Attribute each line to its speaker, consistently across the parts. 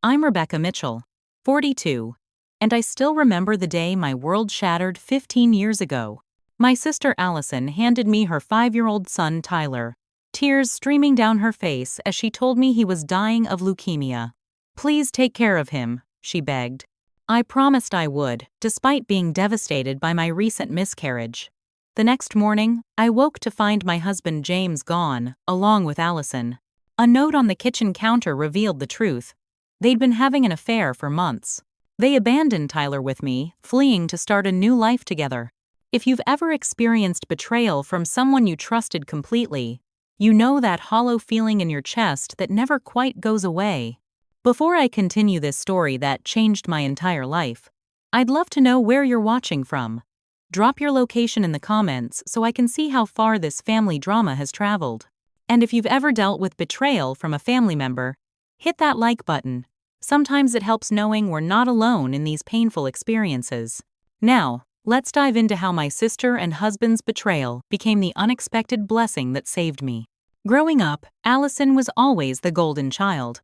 Speaker 1: I'm Rebecca Mitchell, 42, and I still remember the day my world shattered 15 years ago. My sister Allison handed me her 5-year-old son Tyler, tears streaming down her face as she told me he was dying of leukemia. "Please take care of him," she begged. I promised I would, despite being devastated by my recent miscarriage. The next morning, I woke to find my husband James gone, along with Allison. A note on the kitchen counter revealed the truth. They'd been having an affair for months. They abandoned Tyler with me, fleeing to start a new life together. If you've ever experienced betrayal from someone you trusted completely, you know that hollow feeling in your chest that never quite goes away. Before I continue this story that changed my entire life, I'd love to know where you're watching from. Drop your location in the comments so I can see how far this family drama has traveled. And if you've ever dealt with betrayal from a family member, hit that like button. Sometimes it helps knowing we're not alone in these painful experiences. Now, let's dive into how my sister and husband's betrayal became the unexpected blessing that saved me. Growing up, Allison was always the golden child.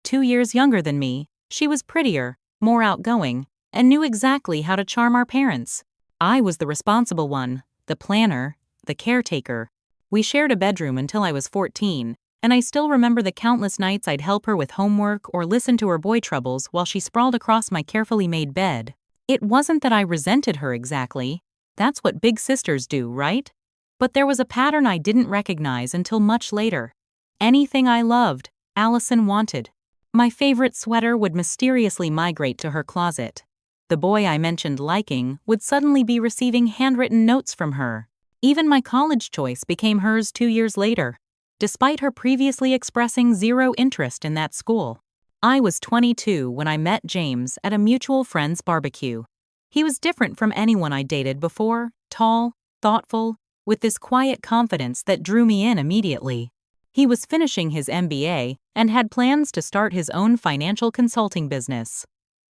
Speaker 1: 2 years younger than me, she was prettier, more outgoing, and knew exactly how to charm our parents. I was the responsible one, the planner, the caretaker. We shared a bedroom until I was 14, and I still remember the countless nights I'd help her with homework or listen to her boy troubles while she sprawled across my carefully made bed. It wasn't that I resented her exactly. That's what big sisters do, right? But there was a pattern I didn't recognize until much later. Anything I loved, Allison wanted. My favorite sweater would mysteriously migrate to her closet. The boy I mentioned liking would suddenly be receiving handwritten notes from her. Even my college choice became hers 2 years later, despite her previously expressing zero interest in that school. I was 22 when I met James at a mutual friend's barbecue. He was different from anyone I dated before, tall, thoughtful, with this quiet confidence that drew me in immediately. He was finishing his MBA and had plans to start his own financial consulting business.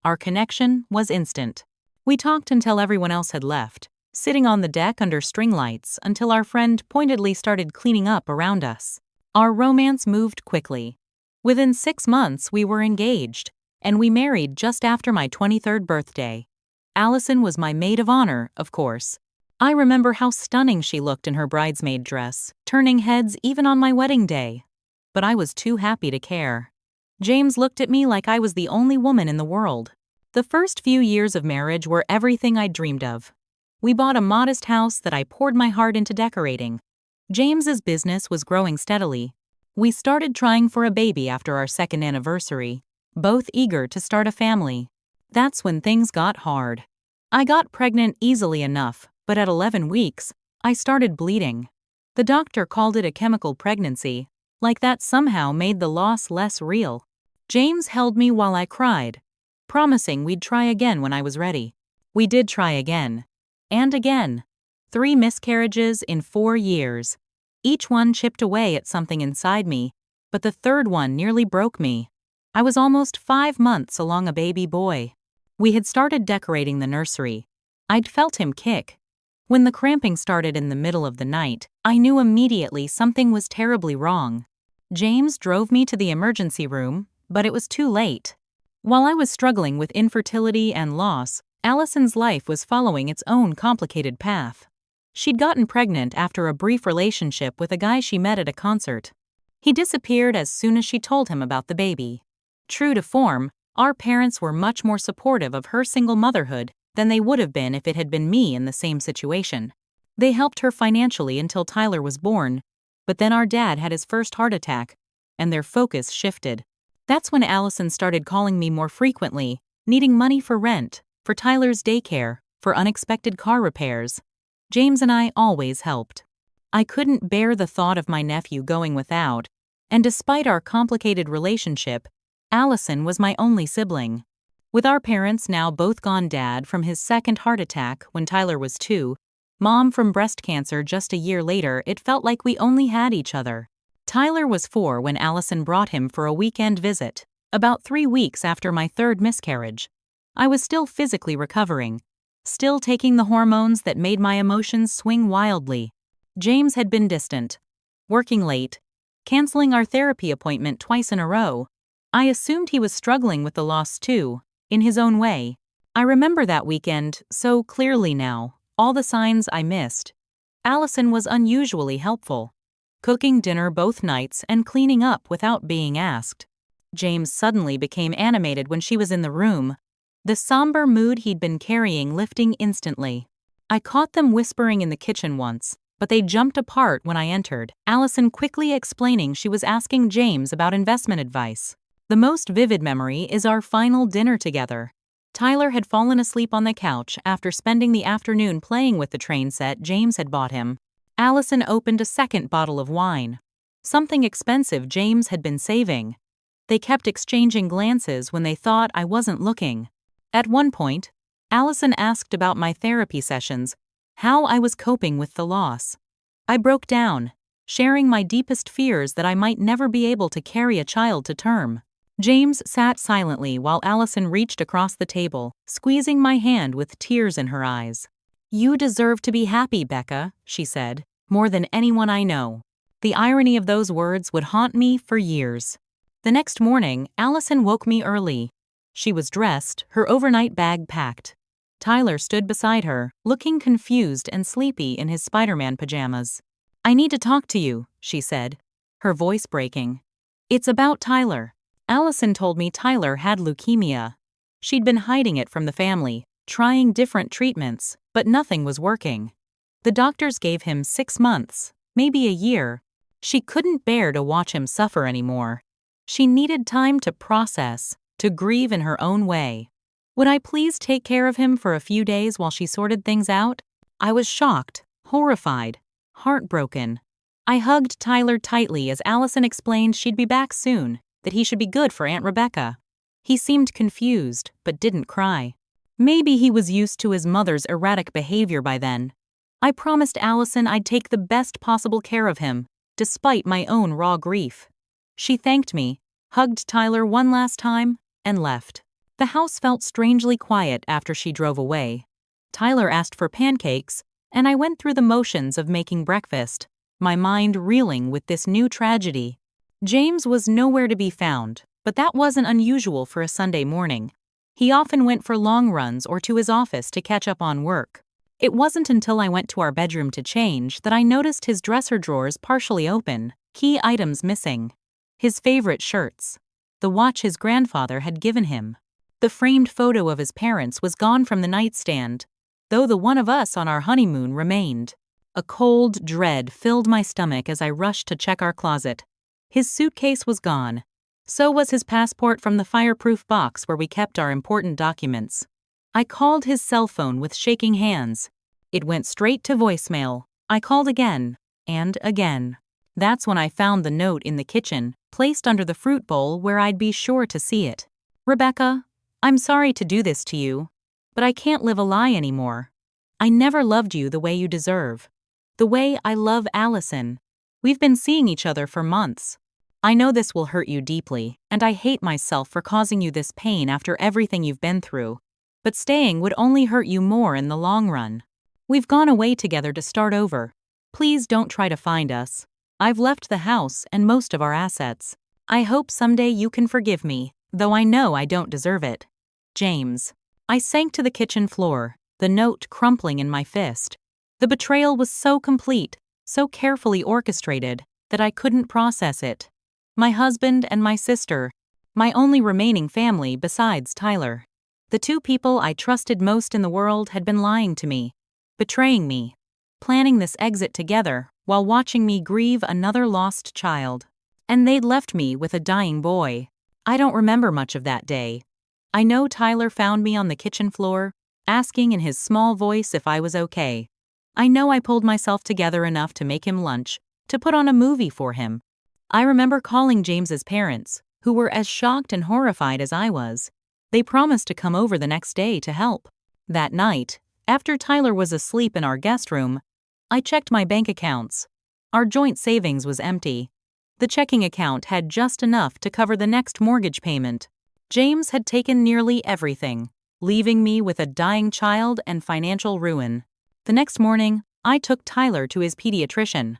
Speaker 1: Our connection was instant. We talked until everyone else had left, sitting on the deck under string lights until our friend pointedly started cleaning up around us. Our romance moved quickly. Within 6 months, we were engaged, and we married just after my 23rd birthday. Allison was my maid of honor, of course. I remember how stunning she looked in her bridesmaid dress, turning heads even on my wedding day. But I was too happy to care. James looked at me like I was the only woman in the world. The first few years of marriage were everything I dreamed of. We bought a modest house that I poured my heart into decorating. James's business was growing steadily. We started trying for a baby after our 2nd anniversary, both eager to start a family. That's when things got hard. I got pregnant easily enough, but at 11 weeks, I started bleeding. The doctor called it a chemical pregnancy, like that somehow made the loss less real. James held me while I cried, promising we'd try again when I was ready. We did try again. And again. 3 miscarriages in 4 years. Each one chipped away at something inside me, but the 3rd one nearly broke me. I was almost 5 months along a baby boy. We had started decorating the nursery. I'd felt him kick. When the cramping started in the middle of the night, I knew immediately something was terribly wrong. James drove me to the emergency room, but it was too late. While I was struggling with infertility and loss, Allison's life was following its own complicated path. She'd gotten pregnant after a brief relationship with a guy she met at a concert. He disappeared as soon as she told him about the baby. True to form, our parents were much more supportive of her single motherhood than they would have been if it had been me in the same situation. They helped her financially until Tyler was born, but then our dad had his first heart attack, and their focus shifted. That's when Allison started calling me more frequently, needing money for rent, for Tyler's daycare, for unexpected car repairs. James and I always helped. I couldn't bear the thought of my nephew going without, and despite our complicated relationship, Allison was my only sibling. With our parents now both gone, dad from his 2nd heart attack when Tyler was 2, mom from breast cancer just a year later, it felt like we only had each other. Tyler was 4 when Allison brought him for a weekend visit, about 3 weeks after my 3rd miscarriage. I was still physically recovering, still taking the hormones that made my emotions swing wildly. James had been distant, working late, canceling our therapy appointment twice in a row. I assumed he was struggling with the loss too, in his own way. I remember that weekend so clearly now, all the signs I missed. Allison was unusually helpful, cooking dinner both nights and cleaning up without being asked. James suddenly became animated when she was in the room, the somber mood he'd been carrying lifting instantly. I caught them whispering in the kitchen once, but they jumped apart when I entered, Allison quickly explaining she was asking James about investment advice. The most vivid memory is our final dinner together. Tyler had fallen asleep on the couch after spending the afternoon playing with the train set James had bought him. Allison opened a second bottle of wine, something expensive James had been saving. They kept exchanging glances when they thought I wasn't looking. At one point, Allison asked about my therapy sessions, how I was coping with the loss. I broke down, sharing my deepest fears that I might never be able to carry a child to term. James sat silently while Allison reached across the table, squeezing my hand with tears in her eyes. "You deserve to be happy, Becca," she said, "more than anyone I know." The irony of those words would haunt me for years. The next morning, Allison woke me early. She was dressed, her overnight bag packed. Tyler stood beside her, looking confused and sleepy in his Spider-Man pajamas. "I need to talk to you," she said, her voice breaking. "It's about Tyler." Allison told me Tyler had leukemia. She'd been hiding it from the family, trying different treatments, but nothing was working. The doctors gave him 6 months, maybe a year. She couldn't bear to watch him suffer anymore. She needed time to process, to grieve in her own way. Would I please take care of him for a few days while she sorted things out? I was shocked, horrified, heartbroken. I hugged Tyler tightly as Allison explained she'd be back soon, that he should be good for Aunt Rebecca. He seemed confused, but didn't cry. Maybe he was used to his mother's erratic behavior by then. I promised Allison I'd take the best possible care of him, despite my own raw grief. She thanked me, hugged Tyler one last time, and left. The house felt strangely quiet after she drove away. Tyler asked for pancakes, and I went through the motions of making breakfast, my mind reeling with this new tragedy. James was nowhere to be found, but that wasn't unusual for a Sunday morning. He often went for long runs or to his office to catch up on work. It wasn't until I went to our bedroom to change that I noticed his dresser drawers partially open, key items missing. His favorite shirts, the watch his grandfather had given him. The framed photo of his parents was gone from the nightstand, though the one of us on our honeymoon remained. A cold dread filled my stomach as I rushed to check our closet. His suitcase was gone. So was his passport from the fireproof box where we kept our important documents. I called his cell phone with shaking hands. It went straight to voicemail. I called again, and again. That's when I found the note in the kitchen, placed under the fruit bowl where I'd be sure to see it. "Rebecca, I'm sorry to do this to you, but I can't live a lie anymore. I never loved you the way you deserve. The way I love Allison. We've been seeing each other for months. I know this will hurt you deeply, and I hate myself for causing you this pain after everything you've been through. But staying would only hurt you more in the long run. We've gone away together to start over. Please don't try to find us. I've left the house and most of our assets. I hope someday you can forgive me, though I know I don't deserve it. James." I sank to the kitchen floor, the note crumpling in my fist. The betrayal was so complete, so carefully orchestrated, that I couldn't process it. My husband and my sister, my only remaining family besides Tyler. The two people I trusted most in the world had been lying to me, betraying me, planning this exit together while watching me grieve another lost child. And they'd left me with a dying boy. I don't remember much of that day. I know Tyler found me on the kitchen floor, asking in his small voice if I was okay. I know I pulled myself together enough to make him lunch, to put on a movie for him. I remember calling James's parents, who were as shocked and horrified as I was. They promised to come over the next day to help. That night, after Tyler was asleep in our guest room, I checked my bank accounts. Our joint savings was empty. The checking account had just enough to cover the next mortgage payment. James had taken nearly everything, leaving me with a dying child and financial ruin. The next morning, I took Tyler to his pediatrician.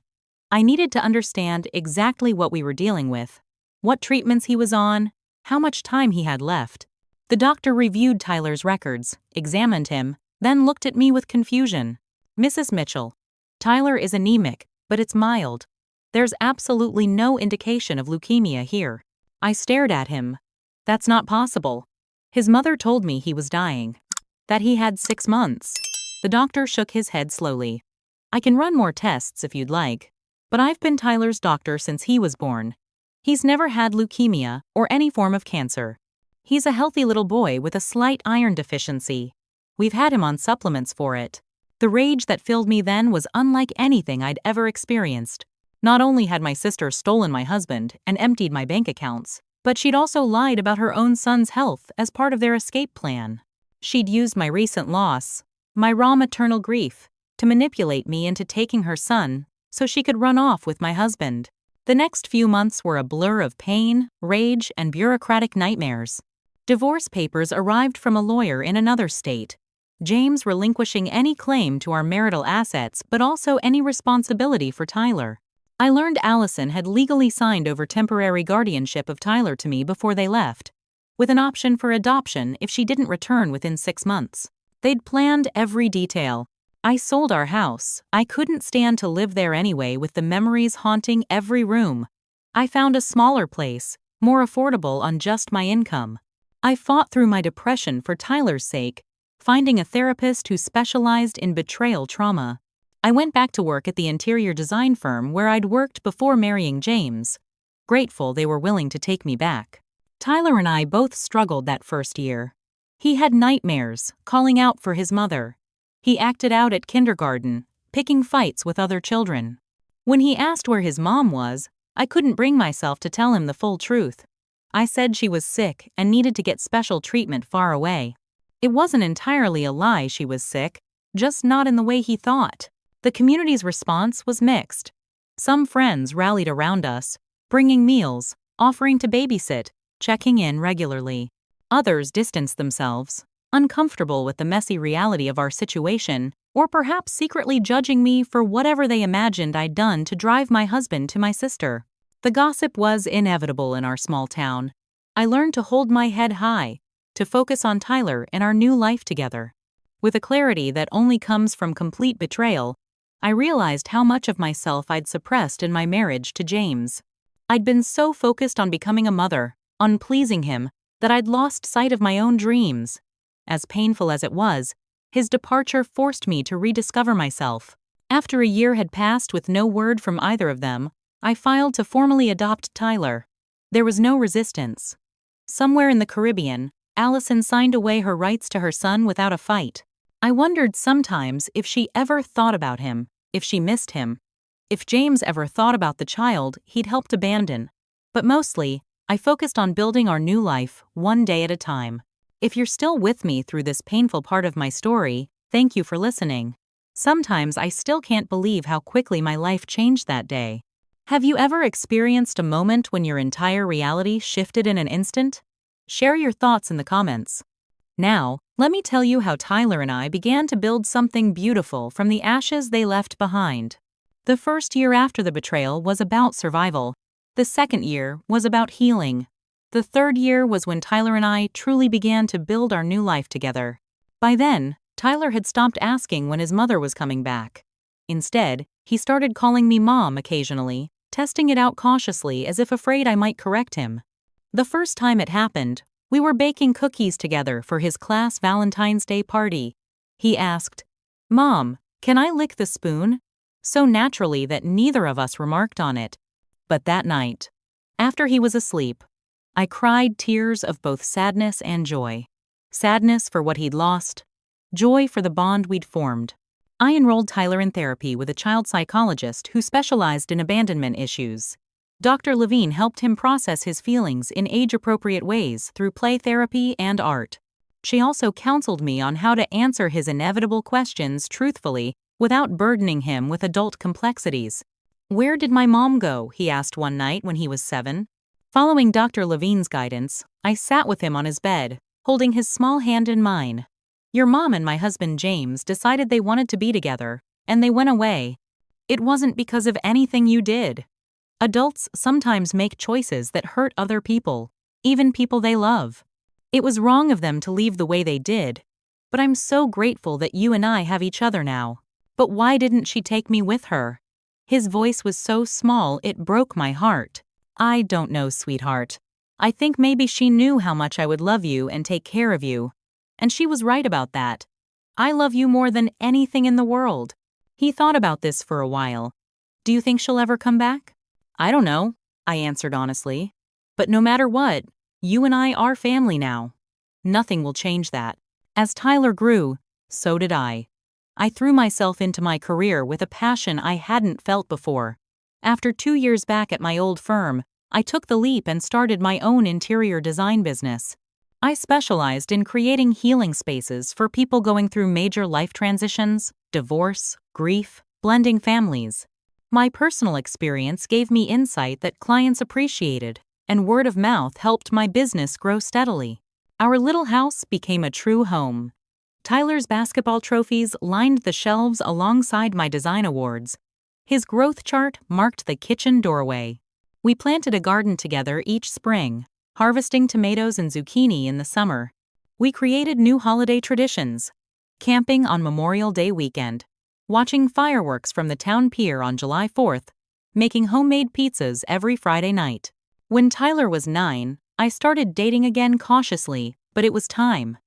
Speaker 1: I needed to understand exactly what we were dealing with, what treatments he was on, how much time he had left. The doctor reviewed Tyler's records, examined him, then looked at me with confusion. "Mrs. Mitchell, Tyler is anemic, but it's mild. There's absolutely no indication of leukemia here." I stared at him. "That's not possible. His mother told me he was dying. That he had 6 months." The doctor shook his head slowly. "I can run more tests if you'd like, but I've been Tyler's doctor since he was born. He's never had leukemia or any form of cancer. He's a healthy little boy with a slight iron deficiency. We've had him on supplements for it." The rage that filled me then was unlike anything I'd ever experienced. Not only had my sister stolen my husband and emptied my bank accounts, but she'd also lied about her own son's health as part of their escape plan. She'd used my recent loss, my raw maternal grief, to manipulate me into taking her son so she could run off with my husband. The next few months were a blur of pain, rage, and bureaucratic nightmares. Divorce papers arrived from a lawyer in another state, James relinquishing any claim to our marital assets but also any responsibility for Tyler. I learned Allison had legally signed over temporary guardianship of Tyler to me before they left, with an option for adoption if she didn't return within 6 months. They'd planned every detail. I sold our house. I couldn't stand to live there anyway with the memories haunting every room. I found a smaller place, more affordable on just my income. I fought through my depression for Tyler's sake, finding a therapist who specialized in betrayal trauma. I went back to work at the interior design firm where I'd worked before marrying James, grateful they were willing to take me back. Tyler and I both struggled that first year. He had nightmares, calling out for his mother. He acted out at kindergarten, picking fights with other children. When he asked where his mom was, I couldn't bring myself to tell him the full truth. I said she was sick and needed to get special treatment far away. It wasn't entirely a lie she was sick, just not in the way he thought. The community's response was mixed. Some friends rallied around us, bringing meals, offering to babysit, checking in regularly. Others distanced themselves, uncomfortable with the messy reality of our situation, or perhaps secretly judging me for whatever they imagined I'd done to drive my husband to my sister. The gossip was inevitable in our small town. I learned to hold my head high, to focus on Tyler and our new life together. With a clarity that only comes from complete betrayal, I realized how much of myself I'd suppressed in my marriage to James. I'd been so focused on becoming a mother, on pleasing him, that I'd lost sight of my own dreams. As painful as it was, his departure forced me to rediscover myself. After a year had passed with no word from either of them, I filed to formally adopt Tyler. There was no resistance. Somewhere in the Caribbean, Allison signed away her rights to her son without a fight. I wondered sometimes if she ever thought about him, if she missed him, if James ever thought about the child he'd helped abandon. But mostly, I focused on building our new life one day at a time. If you're still with me through this painful part of my story, thank you for listening. Sometimes I still can't believe how quickly my life changed that day. Have you ever experienced a moment when your entire reality shifted in an instant? Share your thoughts in the comments. Now, let me tell you how Tyler and I began to build something beautiful from the ashes they left behind. The first year after the betrayal was about survival. The second year was about healing. The third year was when Tyler and I truly began to build our new life together. By then, Tyler had stopped asking when his mother was coming back. Instead, he started calling me Mom occasionally, testing it out cautiously as if afraid I might correct him. The first time it happened, we were baking cookies together for his class Valentine's Day party. He asked, "Mom, can I lick the spoon?" So naturally that neither of us remarked on it. But that night, after he was asleep, I cried tears of both sadness and joy. Sadness for what he'd lost, joy for the bond we'd formed. I enrolled Tyler in therapy with a child psychologist who specialized in abandonment issues. Dr. Levine helped him process his feelings in age-appropriate ways through play therapy and art. She also counseled me on how to answer his inevitable questions truthfully without burdening him with adult complexities. "Where did my mom go?" he asked one night when he was 7. Following Dr. Levine's guidance, I sat with him on his bed, holding his small hand in mine. "Your mom and my husband James decided they wanted to be together, and they went away. It wasn't because of anything you did. Adults sometimes make choices that hurt other people, even people they love. It was wrong of them to leave the way they did, but I'm so grateful that you and I have each other now. But why didn't she take me with her? His voice was so small it broke my heart. I don't know, sweetheart. I think maybe she knew how much I would love you and take care of you. And she was right about that. I love you more than anything in the world. He thought about this for a while. Do you think she'll ever come back? I don't know, I answered honestly. But no matter what, you and I are family now. Nothing will change that. As Tyler grew, so did I. I threw myself into my career with a passion I hadn't felt before. After 2 years back at my old firm, I took the leap and started my own interior design business. I specialized in creating healing spaces for people going through major life transitions, divorce, grief, blending families. My personal experience gave me insight that clients appreciated, and word of mouth helped my business grow steadily. Our little house became a true home. Tyler's basketball trophies lined the shelves alongside my design awards. His growth chart marked the kitchen doorway. We planted a garden together each spring, harvesting tomatoes and zucchini in the summer. We created new holiday traditions, camping on Memorial Day weekend, watching fireworks from the town pier on July 4th, making homemade pizzas every Friday night. When Tyler was 9, I started dating again cautiously, but it was time.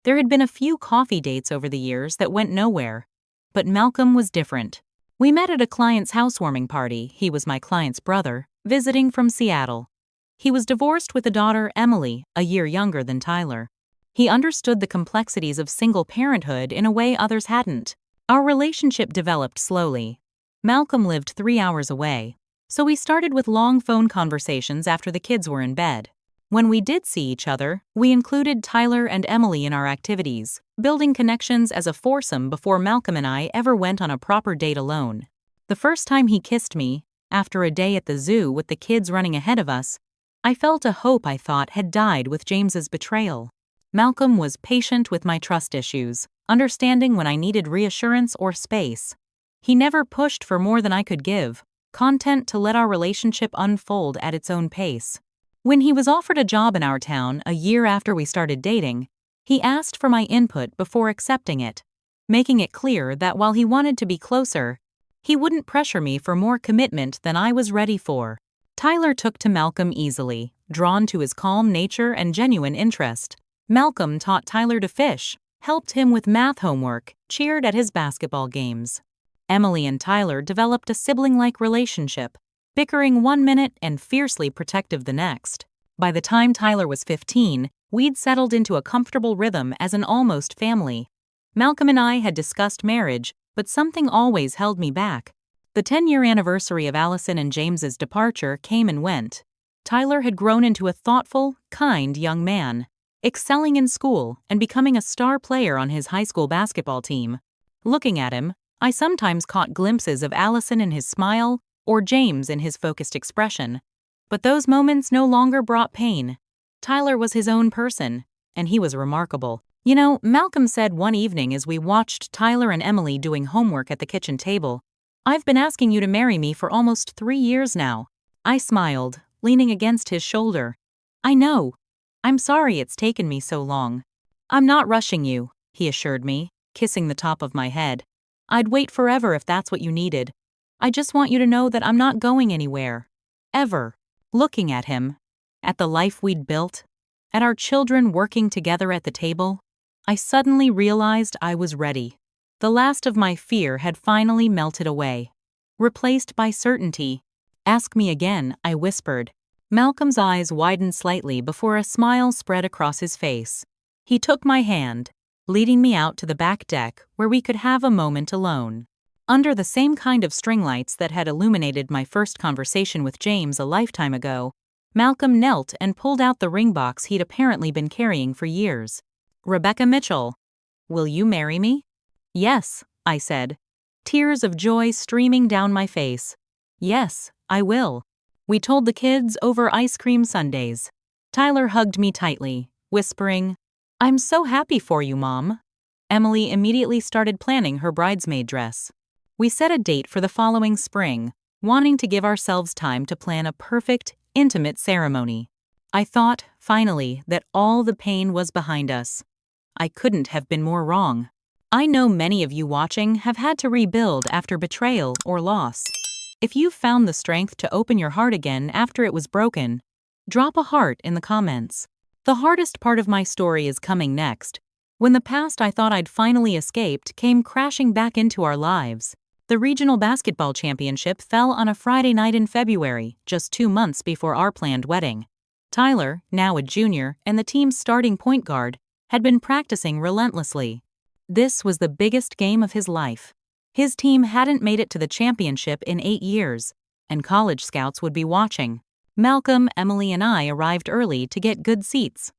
Speaker 1: There had been a few coffee dates over the years that went nowhere. But Malcolm was different. We met at a client's housewarming party. He was my client's brother, visiting from Seattle. He was divorced with a daughter, Emily, a year younger than Tyler. He understood the complexities of single parenthood in a way others hadn't. Our relationship developed slowly. Malcolm lived 3 hours away, so we started with long phone conversations after the kids were in bed. When we did see each other, we included Tyler and Emily in our activities, building connections as a foursome before Malcolm and I ever went on a proper date alone. The first time he kissed me, after a day at the zoo with the kids running ahead of us, I felt a hope I thought had died with James's betrayal. Malcolm was patient with my trust issues, understanding when I needed reassurance or space. He never pushed for more than I could give, content to let our relationship unfold at its own pace. When he was offered a job in our town a year after we started dating, he asked for my input before accepting it, making it clear that while he wanted to be closer, he wouldn't pressure me for more commitment than I was ready for. Tyler took to Malcolm easily, drawn to his calm nature and genuine interest. Malcolm taught Tyler to fish, helped him with math homework, cheered at his basketball games. Emily and Tyler developed a sibling-like relationship, bickering 1 minute and fiercely protective the next. By the time Tyler was 15, we'd settled into a comfortable rhythm as an almost family. Malcolm and I had discussed marriage, but something always held me back. The 10-year anniversary of Allison and James's departure came and went. Tyler had grown into a thoughtful, kind young man, excelling in school and becoming a star player on his high school basketball team. Looking at him, I sometimes caught glimpses of Allison in his smile or James in his focused expression. But those moments no longer brought pain. Tyler was his own person, and he was remarkable. You know, Malcolm said one evening as we watched Tyler and Emily doing homework at the kitchen table, "I've been asking you to marry me for almost 3 years now." I smiled, leaning against his shoulder. "I know. I'm sorry it's taken me so long." "I'm not rushing you," he assured me, kissing the top of my head. "I'd wait forever if that's what you needed. I just want you to know that I'm not going anywhere. Ever." Looking at him, at the life we'd built, at our children working together at the table, I suddenly realized I was ready. The last of my fear had finally melted away, replaced by certainty. "Ask me again," I whispered. Malcolm's eyes widened slightly before a smile spread across his face. He took my hand, leading me out to the back deck where we could have a moment alone. Under the same kind of string lights that had illuminated my first conversation with James a lifetime ago, Malcolm knelt and pulled out the ring box he'd apparently been carrying for years. "Rebecca Mitchell, will you marry me?" "Yes," I said, tears of joy streaming down my face. "Yes, I will." We told the kids over ice cream sundaes. Tyler hugged me tightly, whispering, "I'm so happy for you, Mom." Emily immediately started planning her bridesmaid dress. We set a date for the following spring, wanting to give ourselves time to plan a perfect, intimate ceremony. I thought, finally, that all the pain was behind us. I couldn't have been more wrong. I know many of you watching have had to rebuild after betrayal or loss. If you've found the strength to open your heart again after it was broken, drop a heart in the comments. The hardest part of my story is coming next, when the past I thought I'd finally escaped came crashing back into our lives. The regional basketball championship fell on a Friday night in February, just 2 months before our planned wedding. Tyler, now a junior and the team's starting point guard, had been practicing relentlessly. This was the biggest game of his life. His team hadn't made it to the championship in 8 years, and college scouts would be watching. Malcolm, Emily, and I arrived early to get good seats.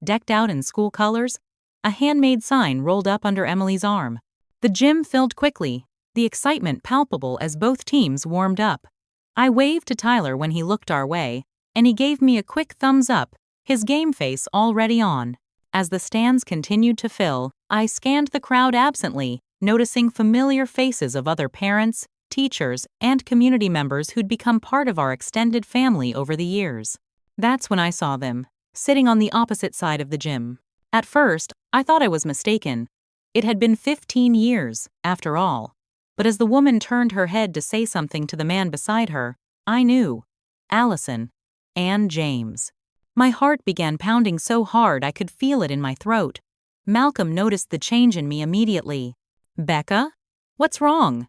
Speaker 1: Decked out in school colors, a handmade sign rolled up under Emily's arm. The gym filled quickly, the excitement palpable as both teams warmed up. I waved to Tyler when he looked our way, and he gave me a quick thumbs up, his game face already on. As the stands continued to fill, I scanned the crowd absently, noticing familiar faces of other parents, teachers, and community members who'd become part of our extended family over the years. That's when I saw them, sitting on the opposite side of the gym. At first, I thought I was mistaken. It had been 15 years, after all. But as the woman turned her head to say something to the man beside her, I knew. Allison. And James. My heart began pounding so hard I could feel it in my throat. Malcolm noticed the change in me immediately. "Becca? What's wrong?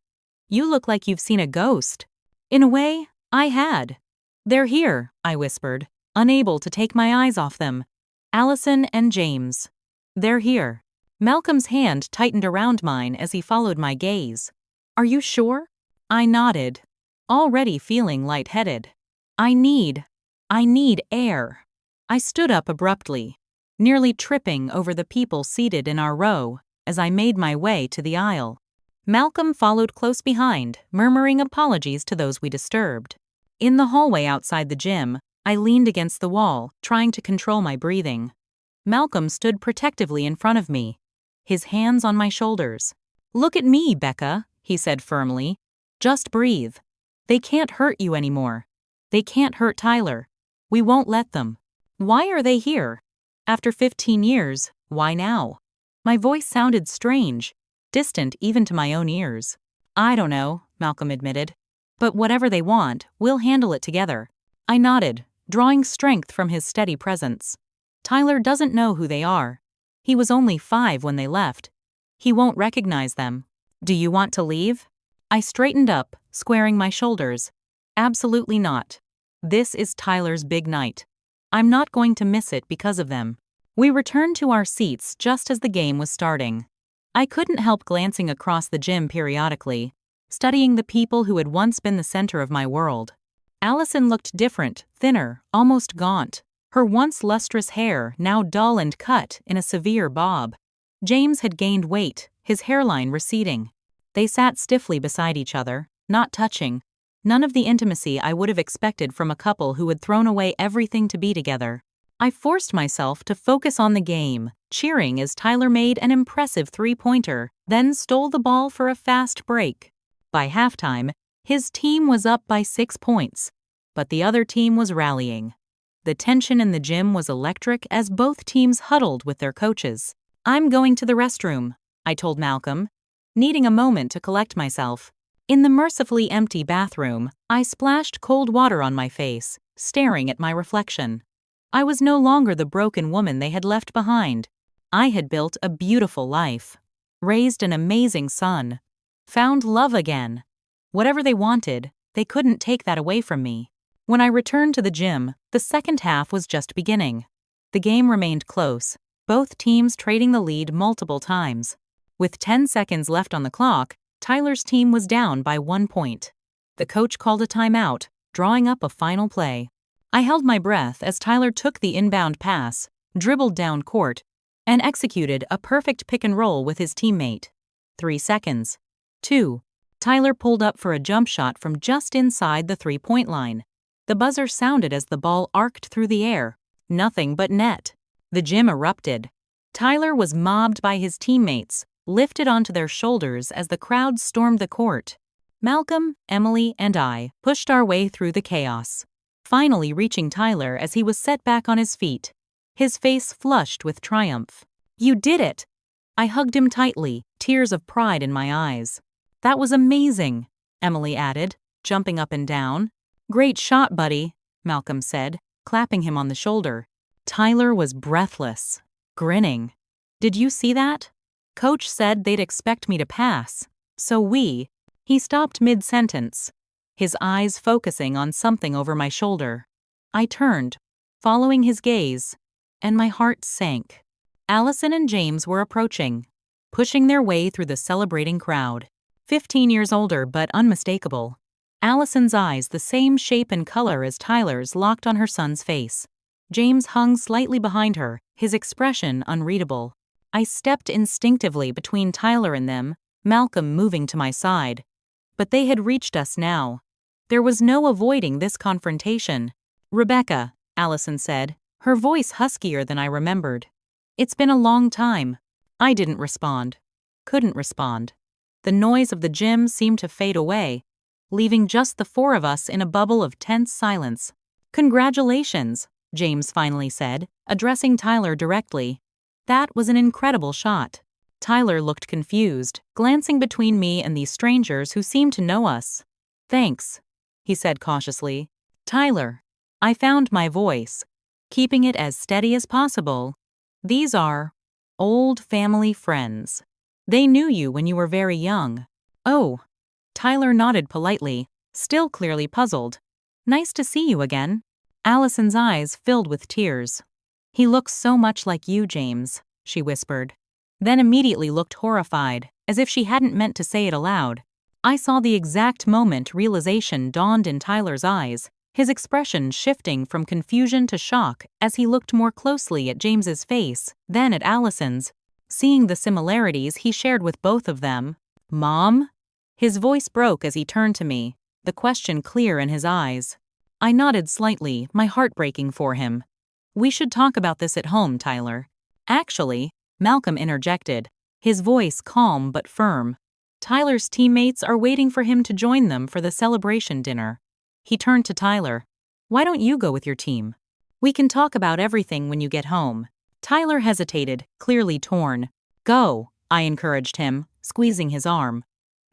Speaker 1: You look like you've seen a ghost." In a way, I had. "They're here," I whispered, unable to take my eyes off them. "Allison and James. They're here." Malcolm's hand tightened around mine as he followed my gaze. "Are you sure?" I nodded, already feeling lightheaded. I need air." I stood up abruptly, nearly tripping over the people seated in our row as I made my way to the aisle. Malcolm followed close behind, murmuring apologies to those we disturbed. In the hallway outside the gym, I leaned against the wall, trying to control my breathing. Malcolm stood protectively in front of me, his hands on my shoulders. "Look at me, Becca," he said firmly. "Just breathe. They can't hurt you anymore. They can't hurt Tyler. We won't let them." Why are they here? After 15 years, why now? My voice sounded strange, distant even to my own ears. "I don't know," Malcolm admitted. "But whatever they want, we'll handle it together." I nodded, drawing strength from his steady presence. "Tyler doesn't know who they are. He was only 5 when they left. He won't recognize them. Do you want to leave?" I straightened up, squaring my shoulders. "Absolutely not. This is Tyler's big night. I'm not going to miss it because of them." We returned to our seats just as the game was starting. I couldn't help glancing across the gym periodically, studying the people who had once been the center of my world. Allison looked different, thinner, almost gaunt, her once lustrous hair now dull and cut in a severe bob. James had gained weight, his hairline receding. They sat stiffly beside each other, not touching. None of the intimacy I would have expected from a couple who had thrown away everything to be together. I forced myself to focus on the game, cheering as Tyler made an impressive 3-pointer, then stole the ball for a fast break. By halftime, his team was up by 6 points, but the other team was rallying. The tension in the gym was electric as both teams huddled with their coaches. "I'm going to the restroom," I told Malcolm, needing a moment to collect myself. In the mercifully empty bathroom, I splashed cold water on my face, staring at my reflection. I was no longer the broken woman they had left behind. I had built a beautiful life, raised an amazing son, found love again. Whatever they wanted, they couldn't take that away from me. When I returned to the gym, the second half was just beginning. The game remained close, both teams trading the lead multiple times. With 10 seconds left on the clock, Tyler's team was down by 1 point. The coach called a timeout, drawing up a final play. I held my breath as Tyler took the inbound pass, dribbled down court, and executed a perfect pick and roll with his teammate. 3 seconds. 2. Tyler pulled up for a jump shot from just inside the 3-point line. The buzzer sounded as the ball arced through the air. Nothing but net. The gym erupted. Tyler was mobbed by his teammates, lifted onto their shoulders as the crowd stormed the court. Malcolm, Emily, and I pushed our way through the chaos. finally reaching Tyler as he was set back on his feet. His face flushed with triumph. "You did it!" I hugged him tightly, tears of pride in my eyes. "That was amazing," Emily added, jumping up and down. "Great shot, buddy," Malcolm said, clapping him on the shoulder. Tyler was breathless, grinning. "Did you see that? Coach said they'd expect me to pass. So He stopped mid-sentence, his eyes focusing on something over my shoulder. I turned, following his gaze, and my heart sank. Allison and James were approaching, pushing their way through the celebrating crowd. 15 years older but unmistakable. Allison's eyes the same shape and color as Tyler's locked on her son's face. James hung slightly behind her, his expression unreadable. I stepped instinctively between Tyler and them, Malcolm moving to my side. But they had reached us now. There was no avoiding this confrontation. "Rebecca," Allison said, her voice huskier than I remembered. "It's been a long time." I didn't respond. Couldn't respond. The noise of the gym seemed to fade away, leaving just the four of us in a bubble of tense silence. "Congratulations," James finally said, addressing Tyler directly. "That was an incredible shot." Tyler looked confused, glancing between me and these strangers who seemed to know us. "Thanks," he said cautiously. "Tyler." I found my voice, keeping it as steady as possible. "These are old family friends. They knew you when you were very young." "Oh." Tyler nodded politely, still clearly puzzled. "Nice to see you again." Allison's eyes filled with tears. "He looks so much like you, James," she whispered. Then immediately looked horrified, as if she hadn't meant to say it aloud. I saw the exact moment realization dawned in Tyler's eyes, his expression shifting from confusion to shock as he looked more closely at James's face, then at Allison's. Seeing the similarities he shared with both of them. "Mom?" His voice broke as he turned to me, the question clear in his eyes. I nodded slightly, my heart breaking for him. "We should talk about this at home, Tyler." "Actually," Malcolm interjected, his voice calm but firm. "Tyler's teammates are waiting for him to join them for the celebration dinner." He turned to Tyler. "Why don't you go with your team? We can talk about everything when you get home." Tyler hesitated, clearly torn. "Go," I encouraged him, squeezing his arm.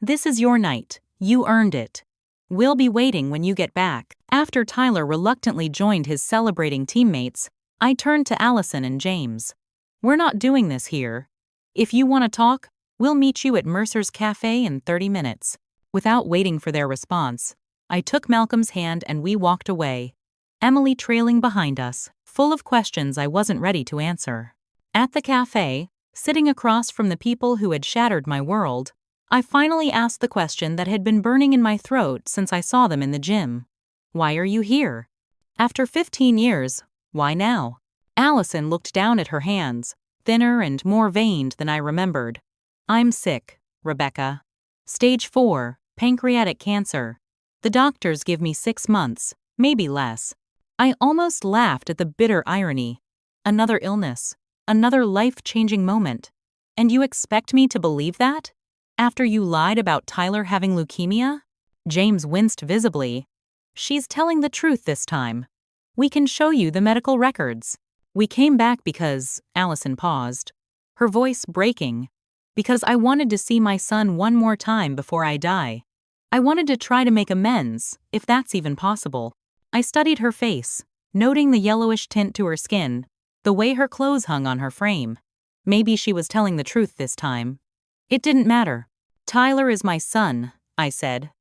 Speaker 1: "This is your night. You earned it. We'll be waiting when you get back." After Tyler reluctantly joined his celebrating teammates, I turned to Allison and James. "We're not doing this here. If you want to talk, we'll meet you at Mercer's Cafe in 30 minutes. Without waiting for their response, I took Malcolm's hand and we walked away, Emily trailing behind us, full of questions I wasn't ready to answer. At the cafe, sitting across from the people who had shattered my world, I finally asked the question that had been burning in my throat since I saw them in the gym. "Why are you here? After 15 years, why now?" Allison looked down at her hands, thinner and more veined than I remembered. "I'm sick, Rebecca. Stage 4, pancreatic cancer. The doctors give me 6 months, maybe less." I almost laughed at the bitter irony. Another illness, another life-changing moment. And you expect me to believe that? After you lied about Tyler having leukemia? James winced visibly. "She's telling the truth this time. We can show you the medical records." "We came back because," Allison paused, her voice breaking, "because I wanted to see my son one more time before I die. I wanted to try to make amends, if that's even possible." I studied her face, noting the yellowish tint to her skin, the way her clothes hung on her frame. Maybe she was telling the truth this time. It didn't matter. "Tyler is my son," I said,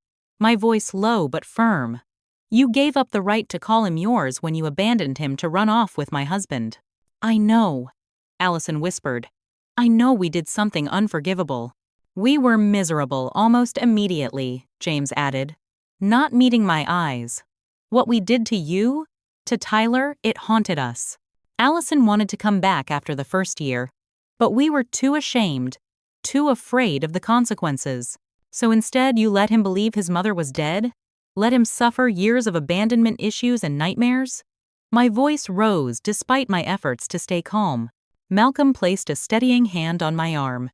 Speaker 1: my voice low but firm. "You gave up the right to call him yours when you abandoned him to run off with my husband." "I know," Allison whispered. "I know we did something unforgivable." "We were miserable almost immediately," James added, not meeting my eyes. "What we did to you? To Tyler, it haunted us." Allison wanted to come back after the first year, but we were too ashamed, too afraid of the consequences. "So instead you let him believe his mother was dead? Let him suffer years of abandonment issues and nightmares?" My voice rose despite my efforts to stay calm. Malcolm placed a steadying hand on my arm.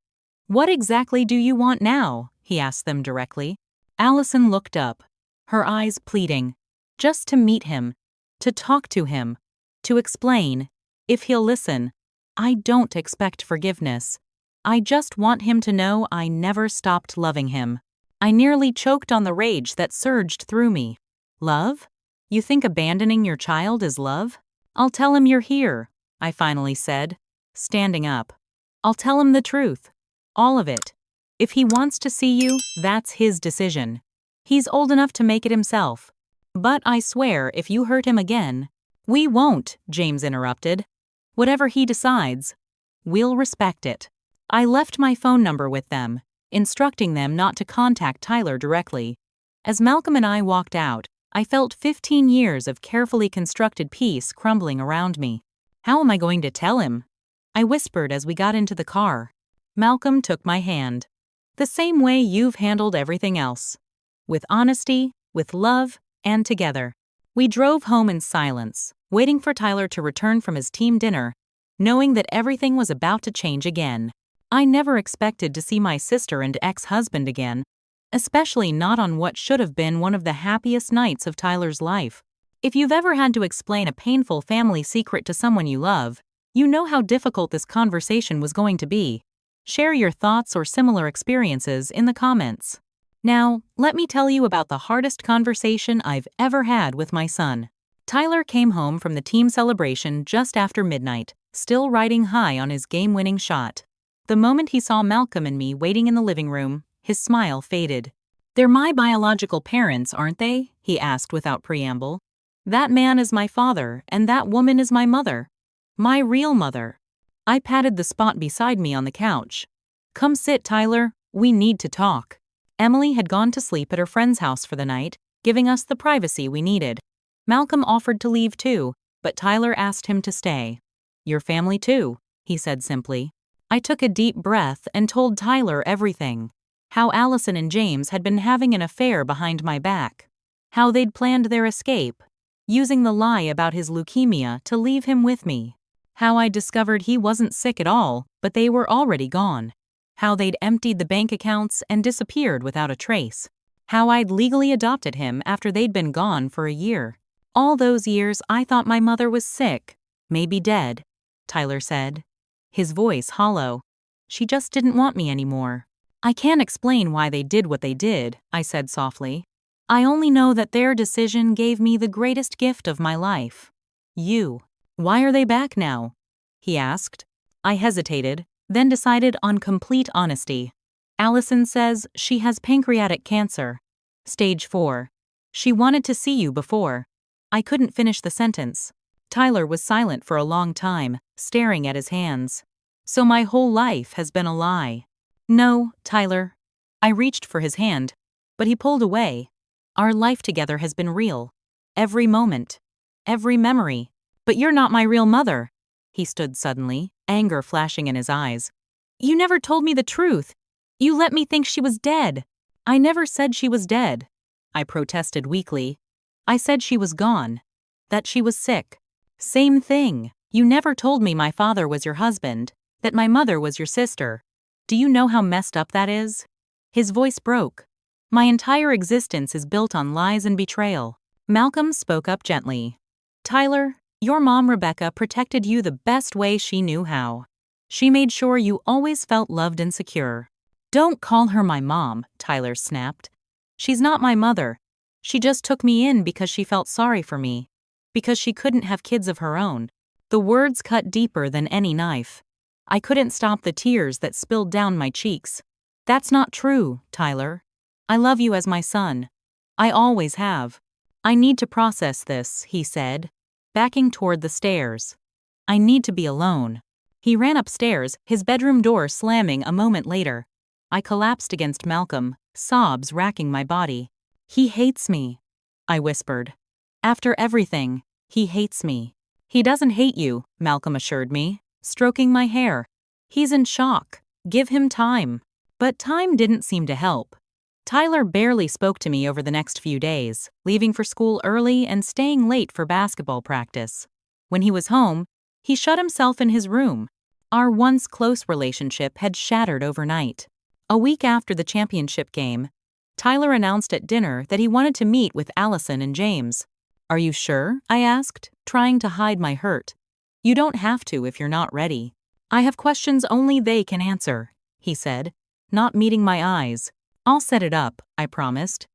Speaker 1: "What exactly do you want now?" he asked them directly. Allison looked up, her eyes pleading. "Just to meet him, to talk to him, to explain. If he'll listen. I don't expect forgiveness. I just want him to know I never stopped loving him. I nearly choked on the rage that surged through me. Love? You think abandoning your child is love? I'll tell him you're here, I finally said, standing up. I'll tell him the truth. All of it. If he wants to see you, that's his decision. He's old enough to make it himself. But I swear if you hurt him again— We won't, James interrupted. Whatever he decides, we'll respect it. I left my phone number with them, instructing them not to contact Tyler directly. As Malcolm and I walked out, I felt 15 years of carefully constructed peace crumbling around me. How am I going to tell him? I whispered as we got into the car. Malcolm took my hand. The same way you've handled everything else. With honesty, with love, and together. We drove home in silence, waiting for Tyler to return from his team dinner, knowing that everything was about to change again. I never expected to see my sister and ex-husband again, especially not on what should have been one of the happiest nights of Tyler's life. If you've ever had to explain a painful family secret to someone you love, you know how difficult this conversation was going to be. Share your thoughts or similar experiences in the comments. Now, let me tell you about the hardest conversation I've ever had with my son. Tyler came home from the team celebration just after midnight, still riding high on his game-winning shot. The moment he saw Malcolm and me waiting in the living room, his smile faded. "They're my biological parents, aren't they?" he asked without preamble. "That man is my father, and that woman is my mother. My real mother." I patted the spot beside me on the couch. "Come sit, Tyler. We need to talk." Emily had gone to sleep at her friend's house for the night, giving us the privacy we needed. Malcolm offered to leave too, but Tyler asked him to stay. "Your family too," he said simply. I took a deep breath and told Tyler everything. How Allison and James had been having an affair behind my back. How they'd planned their escape, using the lie about his leukemia to leave him with me. How I discovered he wasn't sick at all, but they were already gone. How they'd emptied the bank accounts and disappeared without a trace. How I'd legally adopted him after they'd been gone for a year. All those years I thought my mother was sick, maybe dead, Tyler said, his voice hollow. She just didn't want me anymore. I can't explain why they did what they did, I said softly. I only know that their decision gave me the greatest gift of my life. You. Why are they back now? He asked. I hesitated, then decided on complete honesty. Allison says she has pancreatic cancer. Stage 4. She wanted to see you before. I couldn't finish the sentence. Tyler was silent for a long time, staring at his hands. So my whole life has been a lie. No, Tyler. I reached for his hand, but he pulled away. Our life together has been real. Every moment. Every memory. But you're not my real mother. He stood suddenly, anger flashing in his eyes. You never told me the truth. You let me think she was dead. I never said she was dead. I protested weakly. I said she was gone. That she was sick. Same thing. You never told me my father was your husband, that my mother was your sister. Do you know how messed up that is? His voice broke. My entire existence is built on lies and betrayal. Malcolm spoke up gently. Tyler, your mom Rebecca protected you the best way she knew how. She made sure you always felt loved and secure. Don't call her my mom, Tyler snapped. She's not my mother. She just took me in because she felt sorry for me. Because she couldn't have kids of her own. The words cut deeper than any knife. I couldn't stop the tears that spilled down my cheeks. That's not true, Tyler. I love you as my son. I always have. I need to process this, he said, backing toward the stairs. I need to be alone. He ran upstairs, his bedroom door slamming a moment later. I collapsed against Malcolm, sobs racking my body. He hates me, I whispered. After everything, he hates me. He doesn't hate you, Malcolm assured me, stroking my hair. He's in shock. Give him time. But time didn't seem to help. Tyler barely spoke to me over the next few days, leaving for school early and staying late for basketball practice. When he was home, he shut himself in his room. Our once close relationship had shattered overnight. A week after the championship game, Tyler announced at dinner that he wanted to meet with Allison and James. Are you sure? I asked, trying to hide my hurt. You don't have to if you're not ready. I have questions only they can answer, he said, not meeting my eyes. I'll set it up, I promised.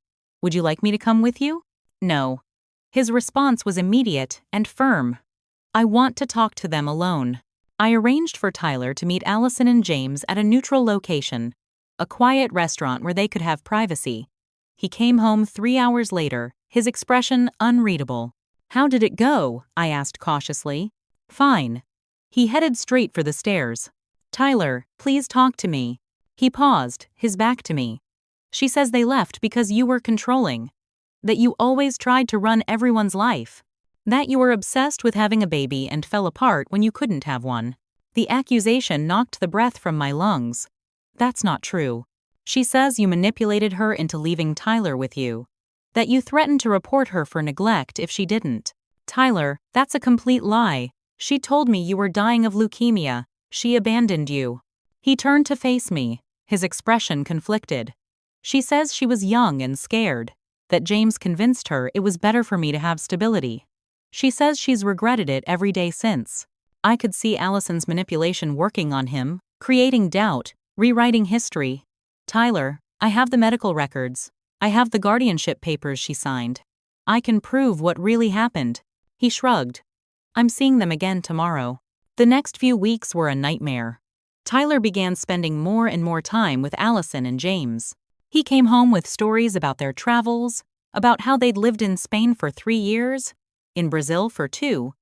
Speaker 1: Would you like me to come with you? No. His response was immediate and firm. I want to talk to them alone. I arranged for Tyler to meet Allison and James at a neutral location, a quiet restaurant where they could have privacy. He came home 3 hours later, his expression unreadable. How did it go? I asked cautiously. Fine. He headed straight for the stairs. Tyler, please talk to me. He paused, his back to me. She says they left because you were controlling. That you always tried to run everyone's life. That you were obsessed with having a baby and fell apart when you couldn't have one. The accusation knocked the breath from my lungs. That's not true. She says you manipulated her into leaving Tyler with you. That you threatened to report her for neglect if she didn't. Tyler, that's a complete lie. She told me you were dying of leukemia. She abandoned you. He turned to face me, his expression conflicted. She says she was young and scared. That James convinced her it was better for me to have stability. She says she's regretted it every day since. I could see Allison's manipulation working on him, creating doubt, rewriting history. Tyler, I have the medical records. I have the guardianship papers she signed. I can prove what really happened. He shrugged. I'm seeing them again tomorrow. The next few weeks were a nightmare. Tyler began spending more and more time with Allison and James. He came home with stories about their travels, about how they'd lived in Spain for 3 years, in Brazil for 2,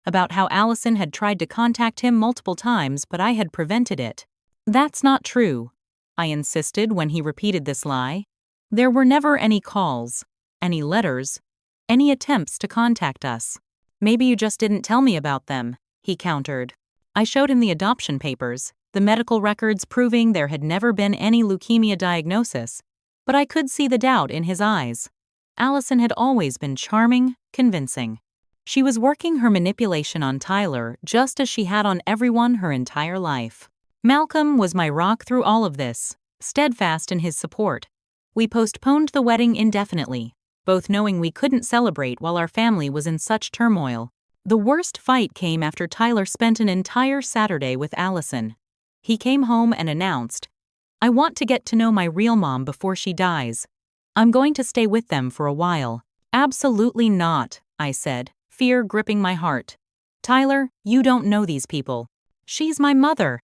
Speaker 1: about how Allison had tried to contact him multiple times but I had prevented it. That's not true, I insisted when he repeated this lie. There were never any calls, any letters, any attempts to contact us. Maybe you just didn't tell me about them, he countered. I showed him the adoption papers, the medical records proving there had never been any leukemia diagnosis, but I could see the doubt in his eyes. Allison had always been charming, convincing. She was working her manipulation on Tyler just as she had on everyone her entire life. Malcolm was my rock through all of this, steadfast in his support. We postponed the wedding indefinitely, both knowing we couldn't celebrate while our family was in such turmoil. The worst fight came after Tyler spent an entire Saturday with Allison. He came home and announced, I want to get to know my real mom before she dies. I'm going to stay with them for a while. Absolutely not, I said, fear gripping my heart. Tyler, you don't know these people. She's my mother.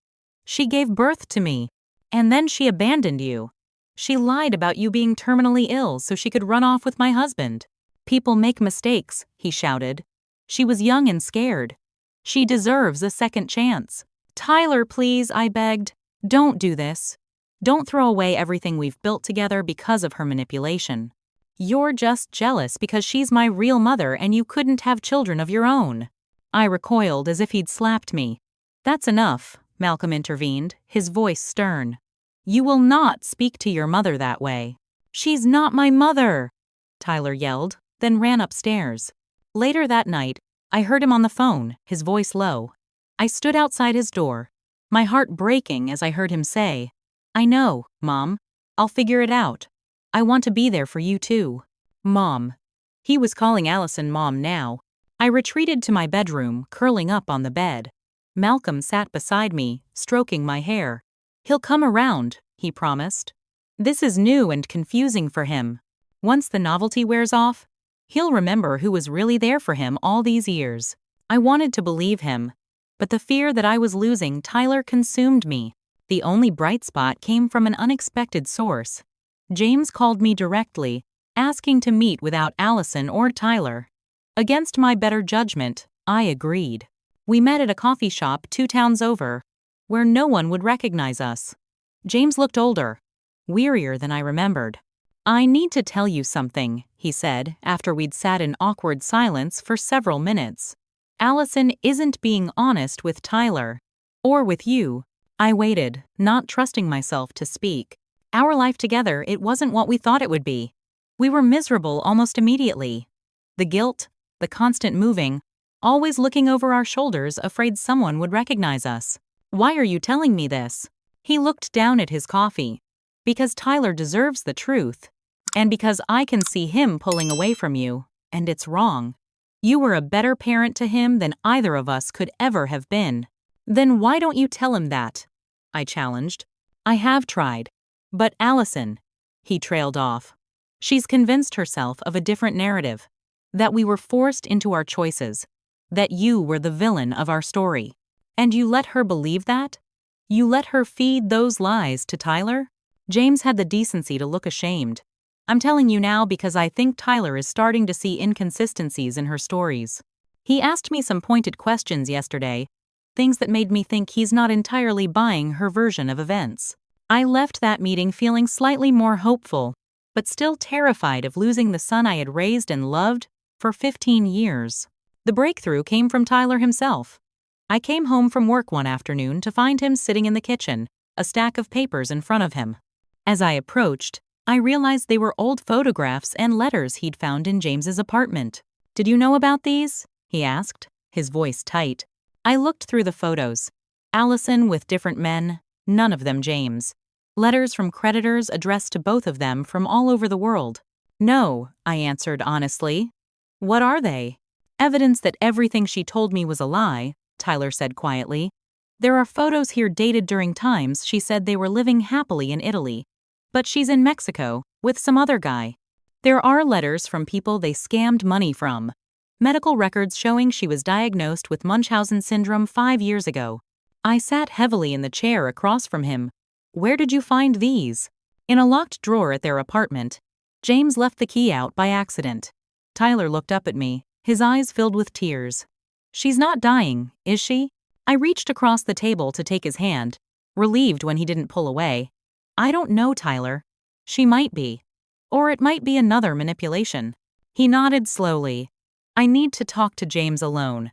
Speaker 1: She gave birth to me. And then she abandoned you. She lied about you being terminally ill so she could run off with my husband. People make mistakes, he shouted. She was young and scared. She deserves a second chance. Tyler, please, I begged. Don't do this. Don't throw away everything we've built together because of her manipulation. You're just jealous because she's my real mother and you couldn't have children of your own. I recoiled as if he'd slapped me. That's enough, Malcolm intervened, his voice stern. You will not speak to your mother that way. She's not my mother, Tyler yelled, then ran upstairs. Later that night, I heard him on the phone, his voice low. I stood outside his door, my heart breaking as I heard him say, I know, Mom. I'll figure it out. I want to be there for you too. Mom. He was calling Allison Mom now. I retreated to my bedroom, curling up on the bed. Malcolm sat beside me, stroking my hair. He'll come around, he promised. This is new and confusing for him. Once the novelty wears off, he'll remember who was really there for him all these years. I wanted to believe him, but the fear that I was losing Tyler consumed me. The only bright spot came from an unexpected source. James called me directly, asking to meet without Allison or Tyler. Against my better judgment, I agreed. We met at a coffee shop 2 towns over, where no one would recognize us. James looked older, wearier than I remembered. I need to tell you something, he said after we'd sat in awkward silence for several minutes. Allison isn't being honest with Tyler. Or with you. I waited, not trusting myself to speak. Our life together, it wasn't what we thought it would be. We were miserable almost immediately. The guilt, the constant moving, always looking over our shoulders afraid someone would recognize us. Why are you telling me this? He looked down at his coffee. Because Tyler deserves the truth. And because I can see him pulling away from you, and it's wrong. You were a better parent to him than either of us could ever have been. Then why don't you tell him that? I challenged. I have tried. But Allison, he trailed off. She's convinced herself of a different narrative. That we were forced into our choices. That you were the villain of our story. And you let her believe that? You let her feed those lies to Tyler? James had the decency to look ashamed. I'm telling you now because I think Tyler is starting to see inconsistencies in her stories. He asked me some pointed questions yesterday, things that made me think he's not entirely buying her version of events. I left that meeting feeling slightly more hopeful, but still terrified of losing the son I had raised and loved for 15 years. The breakthrough came from Tyler himself. I came home from work one afternoon to find him sitting in the kitchen, a stack of papers in front of him. As I approached, I realized they were old photographs and letters he'd found in James's apartment. Did you know about these? He asked, his voice tight. I looked through the photos. Allison with different men, none of them James. Letters from creditors addressed to both of them from all over the world. No, I answered honestly. What are they? Evidence that everything she told me was a lie, Tyler said quietly. There are photos here dated during times she said they were living happily in Italy. But she's in Mexico, with some other guy. There are letters from people they scammed money from. Medical records showing she was diagnosed with Munchausen syndrome 5 years ago. I sat heavily in the chair across from him. Where did you find these? In a locked drawer at their apartment. James left the key out by accident. Tyler looked up at me, his eyes filled with tears. She's not dying, is she? I reached across the table to take his hand, relieved when he didn't pull away. I don't know, Tyler. She might be. Or it might be another manipulation. He nodded slowly. I need to talk to James alone.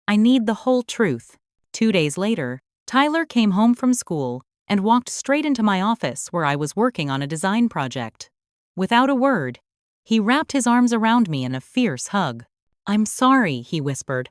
Speaker 1: I need the whole truth. 2 days later, Tyler came home from school and walked straight into my office where I was working on a design project. Without a word, he wrapped his arms around me in a fierce hug. I'm sorry, he whispered.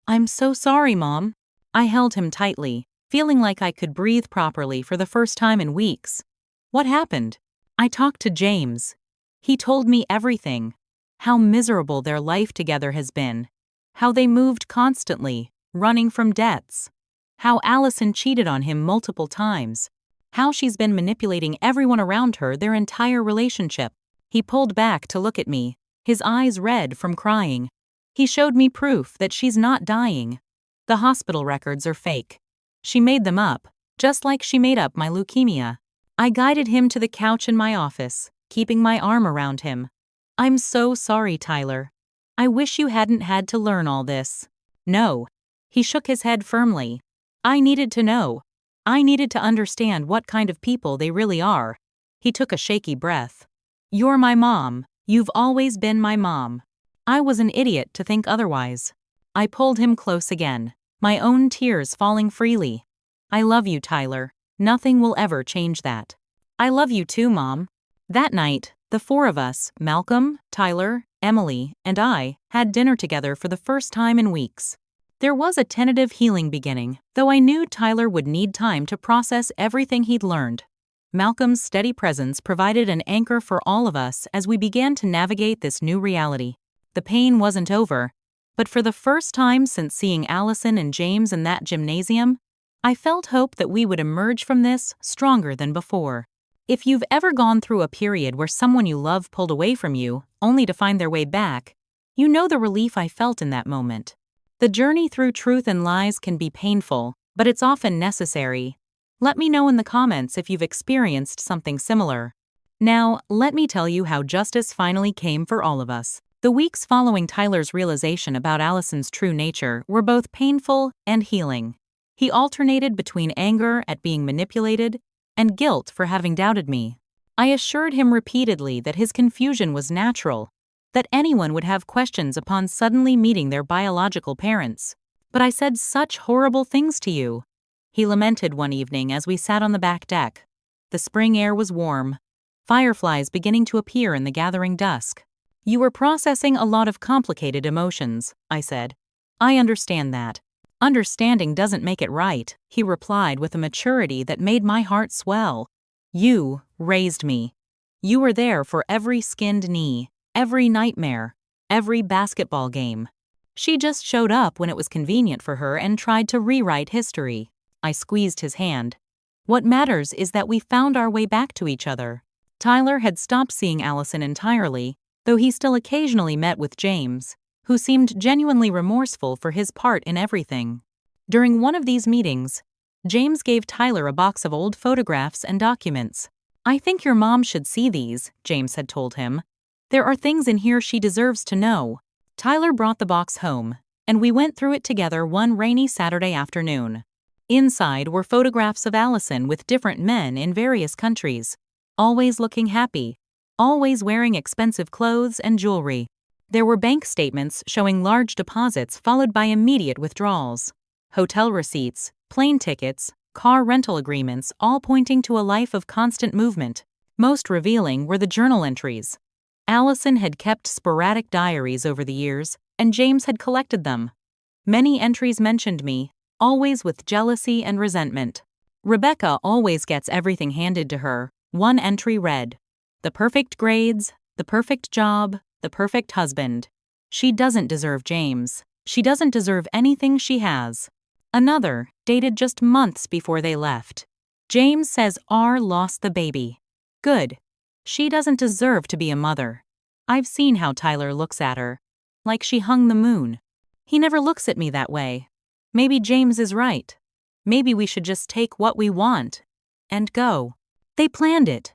Speaker 1: I'm so sorry, Mom. I held him tightly, feeling like I could breathe properly for the first time in weeks. What happened? I talked to James. He told me everything. How miserable their life together has been. How they moved constantly, running from debts. How Allison cheated on him multiple times. How she's been manipulating everyone around her their entire relationship. He pulled back to look at me, his eyes red from crying. He showed me proof that she's not dying. The hospital records are fake. She made them up, just like she made up my leukemia. I guided him to the couch in my office, keeping my arm around him. I'm so sorry, Tyler. I wish you hadn't had to learn all this. No. He shook his head firmly. I needed to know. I needed to understand what kind of people they really are. He took a shaky breath. You're my mom. You've always been my mom. I was an idiot to think otherwise. I pulled him close again, my own tears falling freely. I love you, Tyler. Nothing will ever change that. I love you too, Mom. That night, the 4 of us, Malcolm, Tyler, Emily, and I, had dinner together for the first time in weeks. There was a tentative healing beginning, though I knew Tyler would need time to process everything he'd learned. Malcolm's steady presence provided an anchor for all of us as we began to navigate this new reality. The pain wasn't over, but for the first time since seeing Allison and James in that gymnasium, I felt hope that we would emerge from this stronger than before. If you've ever gone through a period where someone you love pulled away from you, only to find their way back, you know the relief I felt in that moment. The journey through truth and lies can be painful, but it's often necessary. Let me know in the comments if you've experienced something similar. Now, let me tell you how justice finally came for all of us. The weeks following Tyler's realization about Allison's true nature were both painful and healing. He alternated between anger at being manipulated and guilt for having doubted me. I assured him repeatedly that his confusion was natural, that anyone would have questions upon suddenly meeting their biological parents. But I said such horrible things to you. He lamented one evening as we sat on the back deck. The spring air was warm, fireflies beginning to appear in the gathering dusk. You were processing a lot of complicated emotions, I said. I understand that. Understanding doesn't make it right, he replied with a maturity that made my heart swell. You raised me. You were there for every skinned knee, every nightmare, every basketball game. She just showed up when it was convenient for her and tried to rewrite history. I squeezed his hand. What matters is that we found our way back to each other. Tyler had stopped seeing Allison entirely, though he still occasionally met with James, who seemed genuinely remorseful for his part in everything. During one of these meetings, James gave Tyler a box of old photographs and documents. "I think your mom should see these," James had told him. "There are things in here she deserves to know." Tyler brought the box home, and we went through it together one rainy Saturday afternoon. Inside were photographs of Allison with different men in various countries, always looking happy, always wearing expensive clothes and jewelry. There were bank statements showing large deposits followed by immediate withdrawals, hotel receipts, plane tickets, car rental agreements, all pointing to a life of constant movement. Most revealing were the journal entries. Allison had kept sporadic diaries over the years, and James had collected them. Many entries mentioned me, always with jealousy and resentment. "Rebecca always gets everything handed to her," one entry read. "The perfect grades, the perfect job, the perfect husband. She doesn't deserve James. She doesn't deserve anything she has." Another, dated just months before they left. "James says R lost the baby. Good. She doesn't deserve to be a mother. I've seen how Tyler looks at her. Like she hung the moon. He never looks at me that way. Maybe James is right. Maybe we should just take what we want and go." "They planned it,"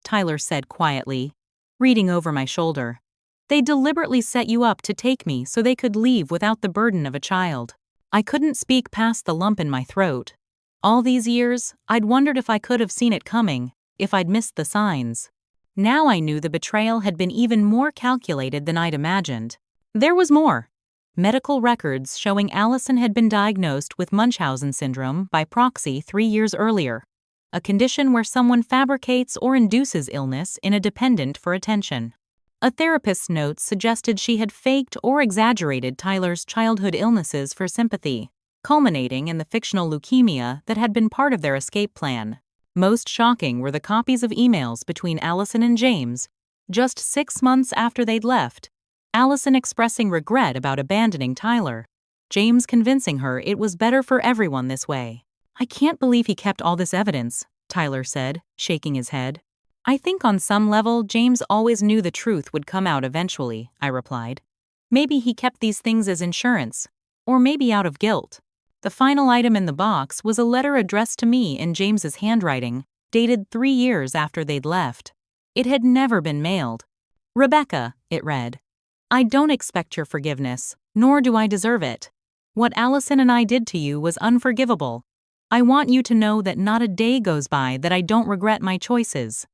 Speaker 1: Tyler said quietly, reading over my shoulder. "They deliberately set you up to take me so they could leave without the burden of a child." I couldn't speak past the lump in my throat. All these years, I'd wondered if I could have seen it coming, if I'd missed the signs. Now I knew the betrayal had been even more calculated than I'd imagined. There was more. Medical records showing Allison had been diagnosed with Munchausen syndrome by proxy 3 years earlier, a condition where someone fabricates or induces illness in a dependent for attention. A therapist's notes suggested she had faked or exaggerated Tyler's childhood illnesses for sympathy, culminating in the fictional leukemia that had been part of their escape plan. Most shocking were the copies of emails between Allison and James, just 6 months after they'd left. Allison expressing regret about abandoning Tyler, James convincing her it was better for everyone this way. "I can't believe he kept all this evidence," Tyler said, shaking his head. "I think on some level, James always knew the truth would come out eventually," I replied. "Maybe he kept these things as insurance, or maybe out of guilt." The final item in the box was a letter addressed to me in James's handwriting, dated 3 years after they'd left. It had never been mailed. "Rebecca," it read, "I don't expect your forgiveness, nor do I deserve it. What Allison and I did to you was unforgivable. I want you to know that not a day goes by that I don't regret my choices.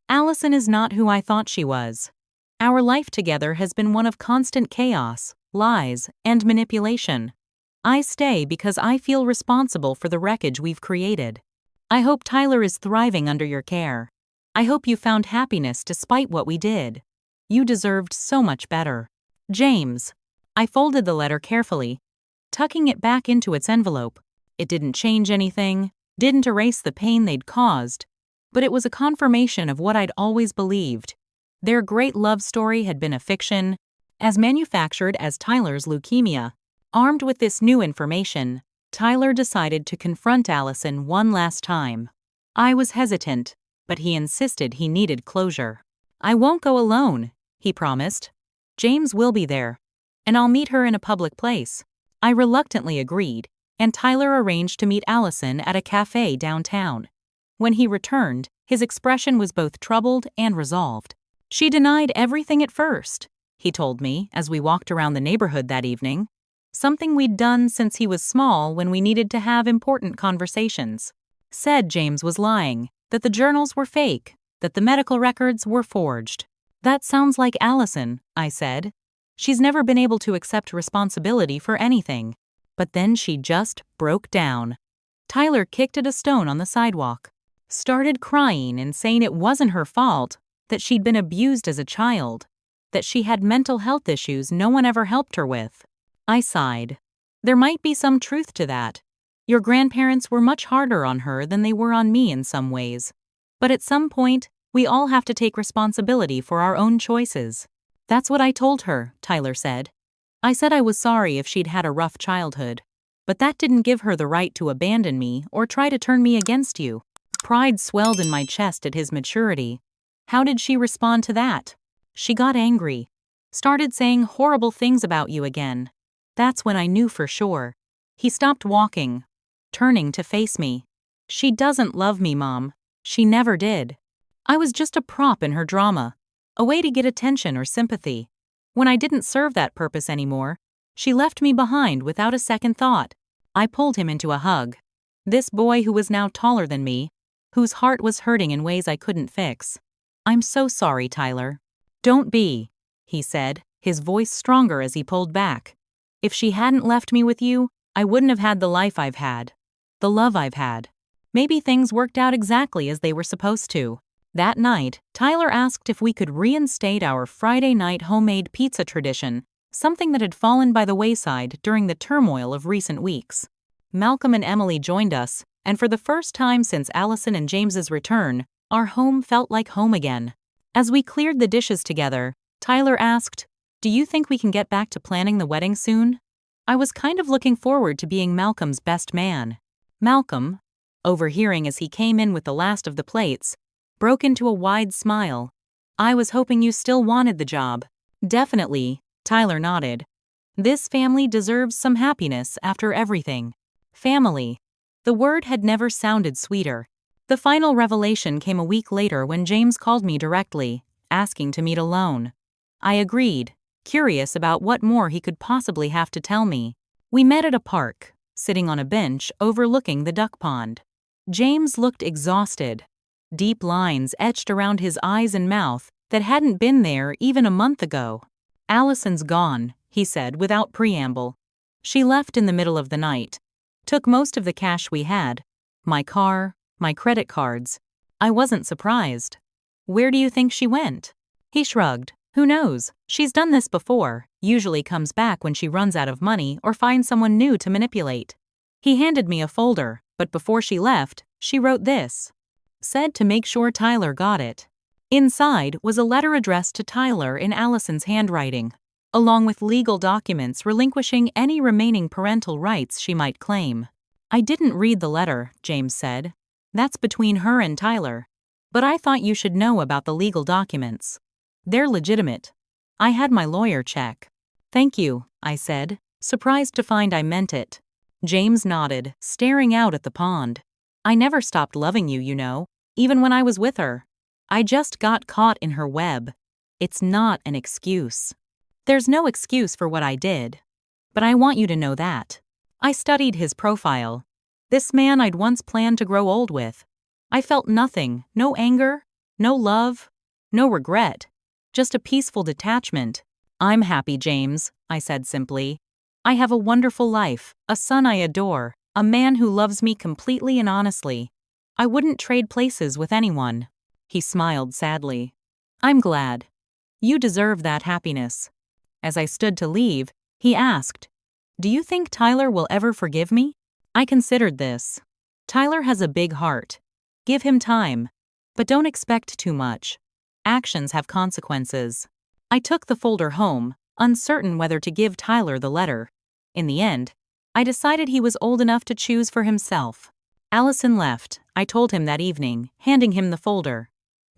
Speaker 1: Allison is not who I thought she was. Our life together has been one of constant chaos, lies, and manipulation. I stay because I feel responsible for the wreckage we've created. I hope Tyler is thriving under your care. I hope you found happiness despite what we did. You deserved so much better. James." I folded the letter carefully, tucking it back into its envelope. It didn't change anything, didn't erase the pain they'd caused, but it was a confirmation of what I'd always believed. Their great love story had been a fiction, as manufactured as Tyler's leukemia. Armed with this new information, Tyler decided to confront Allison one last time. I was hesitant, but he insisted he needed closure. "I won't go alone," he promised. "James will be there, and I'll meet her in a public place." I reluctantly agreed, and Tyler arranged to meet Allison at a cafe downtown. When he returned, his expression was both troubled and resolved. "She denied everything at first," he told me as we walked around the neighborhood that evening. "Something we'd done since he was small when we needed to have important conversations. Said James was lying, that the journals were fake, that the medical records were forged." "That sounds like Allison," I said. "She's never been able to accept responsibility for anything." But then she just broke down. Tyler kicked at a stone on the sidewalk, started crying and saying it wasn't her fault, that she'd been abused as a child, that she had mental health issues no one ever helped her with. I sighed. There might be some truth to that. Your grandparents were much harder on her than they were on me in some ways. But at some point, we all have to take responsibility for our own choices. "That's what I told her," Tyler said. I said I was sorry if she'd had a rough childhood, but that didn't give her the right to abandon me or try to turn me against you. Pride swelled in my chest at his maturity. How did she respond to that? She got angry. Started saying horrible things about you again. That's when I knew for sure. He stopped walking, turning to face me. She doesn't love me, Mom. She never did. I was just a prop in her drama, a way to get attention or sympathy. When I didn't serve that purpose anymore, she left me behind without a second thought. I pulled him into a hug. This boy who was now taller than me, whose heart was hurting in ways I couldn't fix. I'm so sorry, Tyler. Don't be, he said, his voice stronger as he pulled back. If she hadn't left me with you, I wouldn't have had the life I've had. The love I've had. Maybe things worked out exactly as they were supposed to. That night, Tyler asked if we could reinstate our Friday night homemade pizza tradition, something that had fallen by the wayside during the turmoil of recent weeks. Malcolm and Emily joined us, and for the first time since Allison and James's return, our home felt like home again. As we cleared the dishes together, Tyler asked, "Do you think we can get back to planning the wedding soon?" I was kind of looking forward to being Malcolm's best man. Malcolm, overhearing as he came in with the last of the plates, broke into a wide smile. "I was hoping you still wanted the job." "Definitely," Tyler nodded. "This family deserves some happiness after everything." Family. The word had never sounded sweeter. The final revelation came a week later when James called me directly, asking to meet alone. I agreed, curious about what more he could possibly have to tell me. We met at a park, sitting on a bench overlooking the duck pond. James looked exhausted. Deep lines etched around his eyes and mouth that hadn't been there even a month ago. "Allison's gone," he said without preamble. "She left in the middle of the night. Took most of the cash we had. My car, my credit cards. I wasn't surprised." "Where do you think she went?" He shrugged. "Who knows? She's done this before, usually comes back when she runs out of money or finds someone new to manipulate." He handed me a folder, but before she left, she wrote this. Said to make sure Tyler got it. Inside was a letter addressed to Tyler in Allison's handwriting, along with legal documents relinquishing any remaining parental rights she might claim. "I didn't read the letter," James said. "That's between her and Tyler. But I thought you should know about the legal documents. They're legitimate. I had my lawyer check." "Thank you," I said, surprised to find I meant it. James nodded, staring out at the pond. "I never stopped loving you, you know, even when I was with her. I just got caught in her web. It's not an excuse. There's no excuse for what I did. But I want you to know that." I studied his profile. This man I'd once planned to grow old with. I felt nothing, no anger, no love, no regret, just a peaceful detachment. "I'm happy, James," I said simply. "I have a wonderful life, a son I adore, a man who loves me completely and honestly. I wouldn't trade places with anyone." He smiled sadly. "I'm glad. You deserve that happiness." As I stood to leave, he asked, "Do you think Tyler will ever forgive me?" I considered this. Tyler has a big heart. Give him time. But don't expect too much. Actions have consequences. I took the folder home, uncertain whether to give Tyler the letter. In the end, I decided he was old enough to choose for himself. Allison left, I told him that evening, handing him the folder.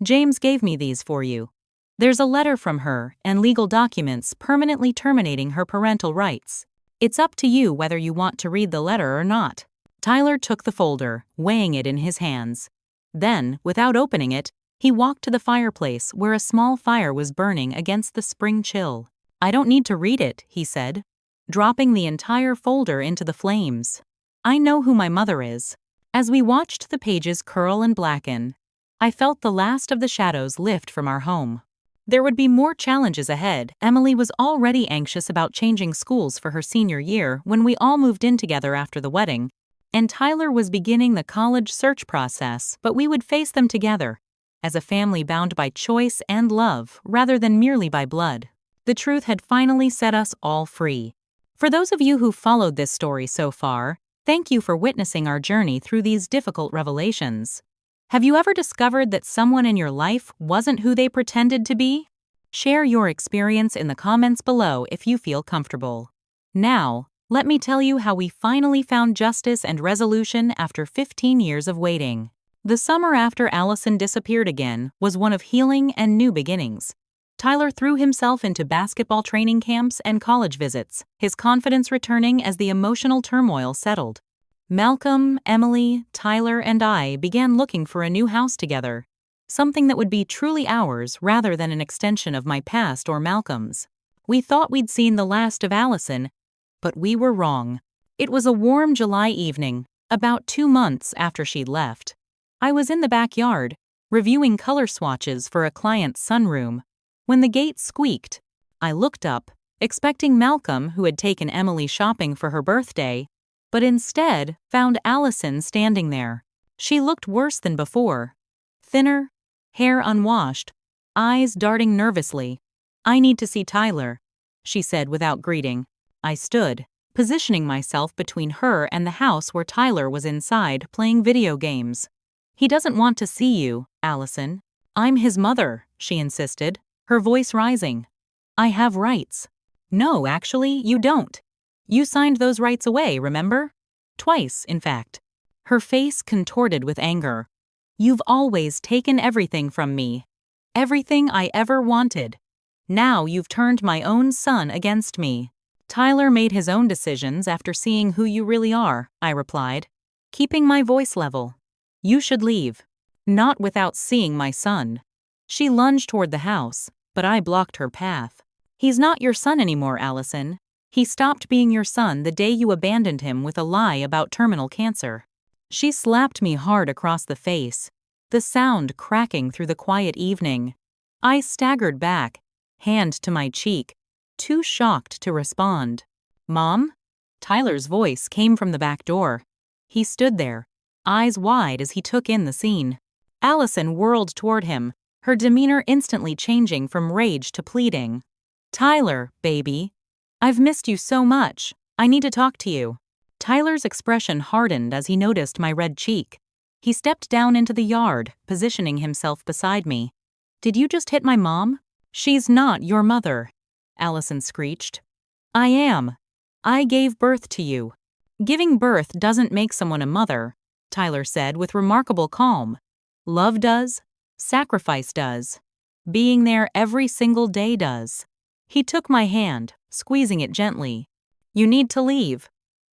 Speaker 1: "James gave me these for you. There's a letter from her and legal documents permanently terminating her parental rights. It's up to you whether you want to read the letter or not." Tyler took the folder, weighing it in his hands. Then, without opening it, he walked to the fireplace where a small fire was burning against the spring chill. "I don't need to read it," he said, dropping the entire folder into the flames. "I know who my mother is." As we watched the pages curl and blacken, I felt the last of the shadows lift from our home. There would be more challenges ahead. Emily was already anxious about changing schools for her senior year when we all moved in together after the wedding, and Tyler was beginning the college search process, but we would face them together, as a family bound by choice and love rather than merely by blood. The truth had finally set us all free. For those of you who followed this story so far, thank you for witnessing our journey through these difficult revelations. Have you ever discovered that someone in your life wasn't who they pretended to be? Share your experience in the comments below if you feel comfortable. Now, let me tell you how we finally found justice and resolution after 15 years of waiting. The summer after Allison disappeared again was one of healing and new beginnings. Tyler threw himself into basketball training camps and college visits, his confidence returning as the emotional turmoil settled. Malcolm, Emily, Tyler, and I began looking for a new house together, something that would be truly ours rather than an extension of my past or Malcolm's. We thought we'd seen the last of Allison, but we were wrong. It was a warm July evening, about 2 months after she'd left. I was in the backyard, reviewing color swatches for a client's sunroom, when the gate squeaked. I looked up, expecting Malcolm, who had taken Emily shopping for her birthday, but instead found Allison standing there. She looked worse than before. Thinner, hair unwashed, eyes darting nervously. "I need to see Tyler," she said without greeting. I stood, positioning myself between her and the house where Tyler was inside playing video games. "He doesn't want to see you, Allison." "I'm his mother," she insisted, her voice rising. "I have rights." "No, actually, you don't. You signed those rights away, remember? Twice, in fact." Her face contorted with anger. "You've always taken everything from me. Everything I ever wanted. Now you've turned my own son against me." "Tyler made his own decisions after seeing who you really are," I replied, keeping my voice level. "You should leave. Not without seeing my son." She lunged toward the house, but I blocked her path. "He's not your son anymore, Allison. He stopped being your son the day you abandoned him with a lie about terminal cancer." She slapped me hard across the face, the sound cracking through the quiet evening. I staggered back, hand to my cheek, too shocked to respond. "Mom?" Tyler's voice came from the back door. He stood there, eyes wide as he took in the scene. Allison whirled toward him, her demeanor instantly changing from rage to pleading. "Tyler, baby. I've missed you so much. I need to talk to you." Tyler's expression hardened as he noticed my red cheek. He stepped down into the yard, positioning himself beside me. "Did you just hit my mom?" "She's not your mother," Allison screeched. "I am. I gave birth to you." "Giving birth doesn't make someone a mother," Tyler said with remarkable calm. "Love does. Sacrifice does. Being there every single day does." He took my hand, squeezing it gently. "You need to leave.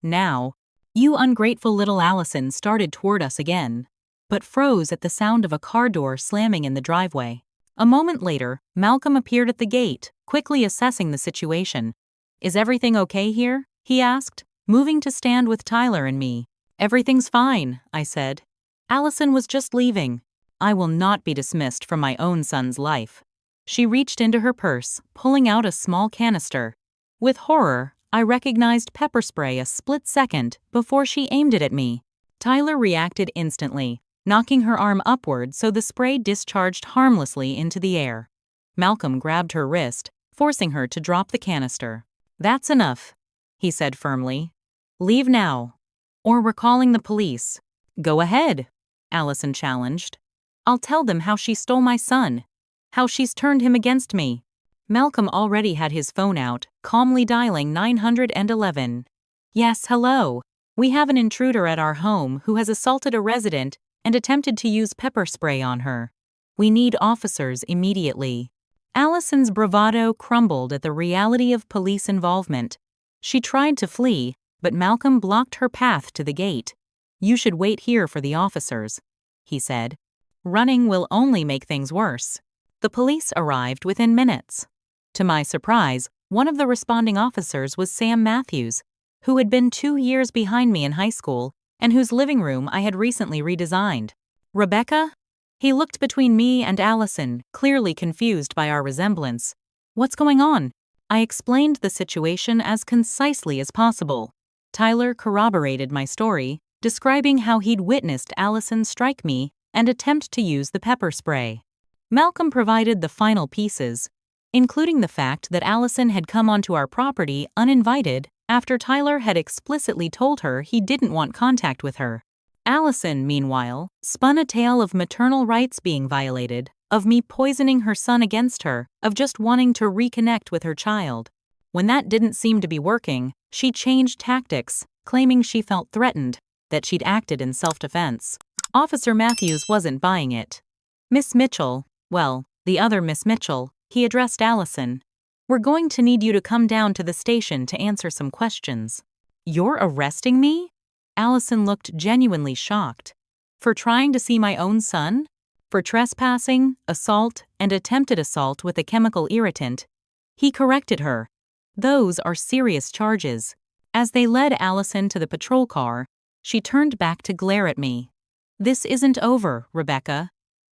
Speaker 1: Now." "You ungrateful little." Allison started toward us again, but froze at the sound of a car door slamming in the driveway. A moment later, Malcolm appeared at the gate, quickly assessing the situation. "Is everything okay here?" he asked, moving to stand with Tyler and me. "Everything's fine," I said. "Allison was just leaving. I will not be dismissed from my own son's life." She reached into her purse, pulling out a small canister. With horror, I recognized pepper spray a split second before she aimed it at me. Tyler reacted instantly, knocking her arm upward so the spray discharged harmlessly into the air. Malcolm grabbed her wrist, forcing her to drop the canister. "That's enough," he said firmly. "Leave now, or we're calling the police." "Go ahead," Allison challenged. "I'll tell them how she stole my son, how she's turned him against me." Malcolm already had his phone out, calmly dialing 911. "Yes, hello. We have an intruder at our home who has assaulted a resident and attempted to use pepper spray on her. We need officers immediately." Allison's bravado crumbled at the reality of police involvement. She tried to flee, but Malcolm blocked her path to the gate. "You should wait here for the officers," he said. "Running will only make things worse." The police arrived within minutes. To my surprise, one of the responding officers was Sam Matthews, who had been 2 years behind me in high school and whose living room I had recently redesigned. "Rebecca?" He looked between me and Allison, clearly confused by our resemblance. "What's going on?" I explained the situation as concisely as possible. Tyler corroborated my story, describing how he'd witnessed Allison strike me and attempt to use the pepper spray. Malcolm provided the final pieces, including the fact that Allison had come onto our property uninvited after Tyler had explicitly told her he didn't want contact with her. Allison, meanwhile, spun a tale of maternal rights being violated, of me poisoning her son against her, of just wanting to reconnect with her child. When that didn't seem to be working, she changed tactics, claiming she felt threatened, that she'd acted in self-defense. Officer Matthews wasn't buying it. Miss Mitchell, well, the other Miss Mitchell, he addressed Allison. We're going to need you to come down to the station to answer some questions. You're arresting me? Allison looked genuinely shocked. For trying to see my own son? For trespassing, assault, and attempted assault with a chemical irritant. He corrected her. Those are serious charges. As they led Allison to the patrol car, she turned back to glare at me. This isn't over, Rebecca.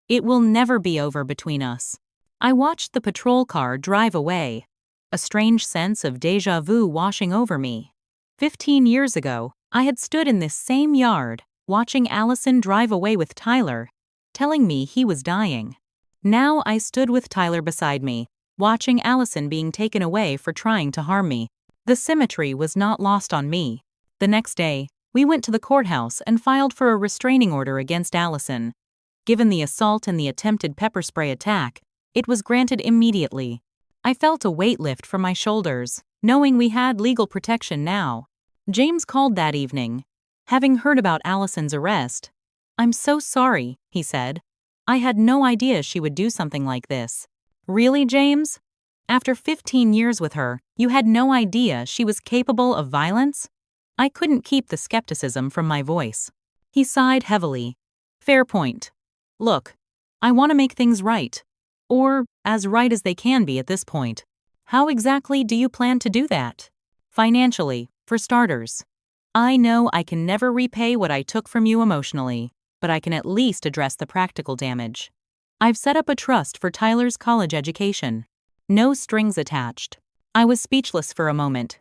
Speaker 1: It will never be over between us. I watched the patrol car drive away, a strange sense of déjà vu washing over me. 15 years ago, I had stood in this same yard, watching Allison drive away with Tyler, telling me he was dying. Now I stood with Tyler beside me, watching Allison being taken away for trying to harm me. The symmetry was not lost on me. The next day, we went to the courthouse and filed for a restraining order against Allison. Given the assault and the attempted pepper spray attack, it was granted immediately. I felt a weight lift from my shoulders, knowing we had legal protection now. James called that evening. Having heard about Allison's arrest, "I'm so sorry," he said. "I had no idea she would do something like this." "Really, James? After 15 years with her, you had no idea she was capable of violence?" I couldn't keep the skepticism from my voice. He sighed heavily. "Fair point. Look, I want to make things right. Or as right as they can be at this point. How exactly do you plan to do that? Financially, for starters. I know I can never repay what I took from you emotionally, but I can at least address the practical damage. I've set up a trust for Tyler's college education. No strings attached." I was speechless for a moment.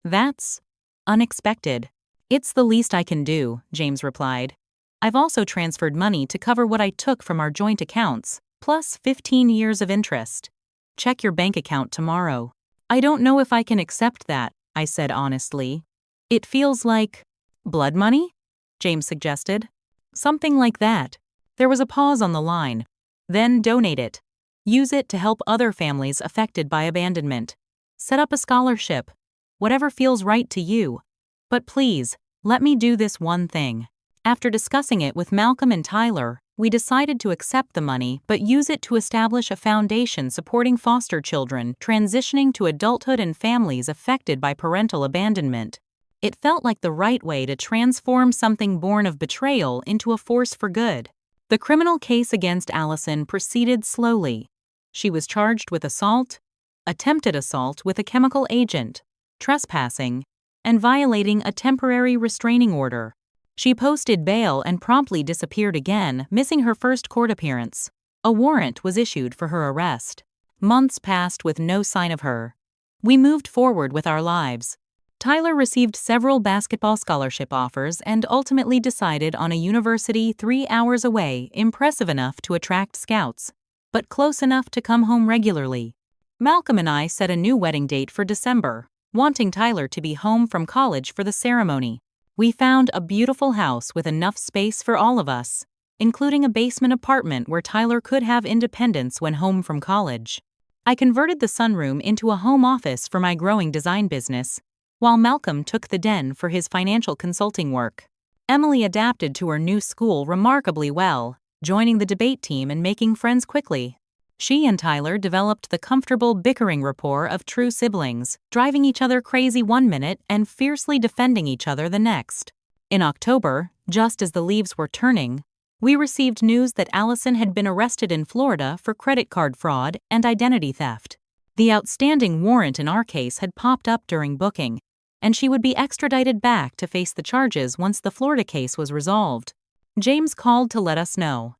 Speaker 1: "That's unexpected." "It's the least I can do," James replied. "I've also transferred money to cover what I took from our joint accounts, plus 15 years of interest. Check your bank account tomorrow." "I don't know if I can accept that," I said honestly. "It feels like blood money?" James suggested. "Something like that." There was a pause on the line. "Then donate it. Use it to help other families affected by abandonment. Set up a scholarship. Whatever feels right to you. But please, let me do this one thing." After discussing it with Malcolm and Tyler, we decided to accept the money but use it to establish a foundation supporting foster children transitioning to adulthood and families affected by parental abandonment. It felt like the right way to transform something born of betrayal into a force for good. The criminal case against Allison proceeded slowly. She was charged with assault, attempted assault with a chemical agent, trespassing, and violating a temporary restraining order. She posted bail and promptly disappeared again, missing her first court appearance. A warrant was issued for her arrest. Months passed with no sign of her. We moved forward with our lives. Tyler received several basketball scholarship offers and ultimately decided on a university 3 hours away, impressive enough to attract scouts, but close enough to come home regularly. Malcolm and I set a new wedding date for December, wanting Tyler to be home from college for the ceremony. We found a beautiful house with enough space for all of us, including a basement apartment where Tyler could have independence when home from college. I converted the sunroom into a home office for my growing design business, while Malcolm took the den for his financial consulting work. Emily adapted to her new school remarkably well, joining the debate team and making friends quickly. She and Tyler developed the comfortable bickering rapport of true siblings, driving each other crazy one minute and fiercely defending each other the next. In October, just as the leaves were turning, we received news that Allison had been arrested in Florida for credit card fraud and identity theft. The outstanding warrant in our case had popped up during booking, and she would be extradited back to face the charges once the Florida case was resolved. James called to let us know.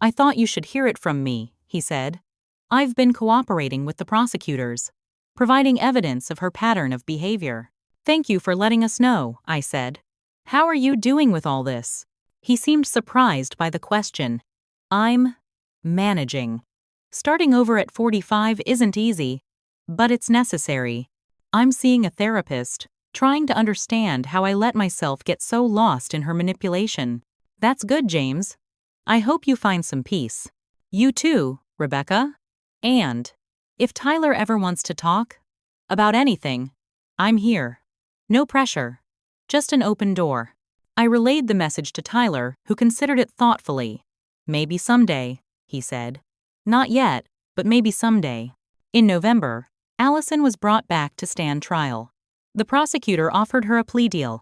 Speaker 1: "I thought you should hear it from me," he said. "I've been cooperating with the prosecutors, providing evidence of her pattern of behavior." "Thank you for letting us know," I said. "How are you doing with all this?" He seemed surprised by the question. "I'm managing. Starting over at 45 isn't easy, but it's necessary. I'm seeing a therapist, trying to understand how I let myself get so lost in her manipulation." "That's good, James. I hope you find some peace." "You too," Rebecca? And if Tyler ever wants to talk about anything, I'm here. No pressure. Just an open door. I relayed the message to Tyler, who considered it thoughtfully. Maybe someday, he said. Not yet, but maybe someday. In November, Allison was brought back to stand trial. The prosecutor offered her a plea deal,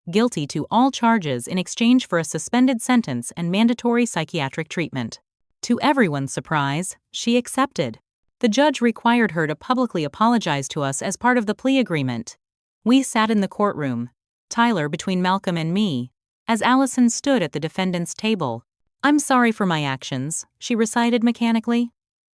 Speaker 1: guilty to all charges in exchange for a suspended sentence and mandatory psychiatric treatment. To everyone's surprise, she accepted. The judge required her to publicly apologize to us as part of the plea agreement. We sat in the courtroom, Tyler between Malcolm and me, as Allison stood at the defendant's table. I'm sorry for my actions, she recited mechanically.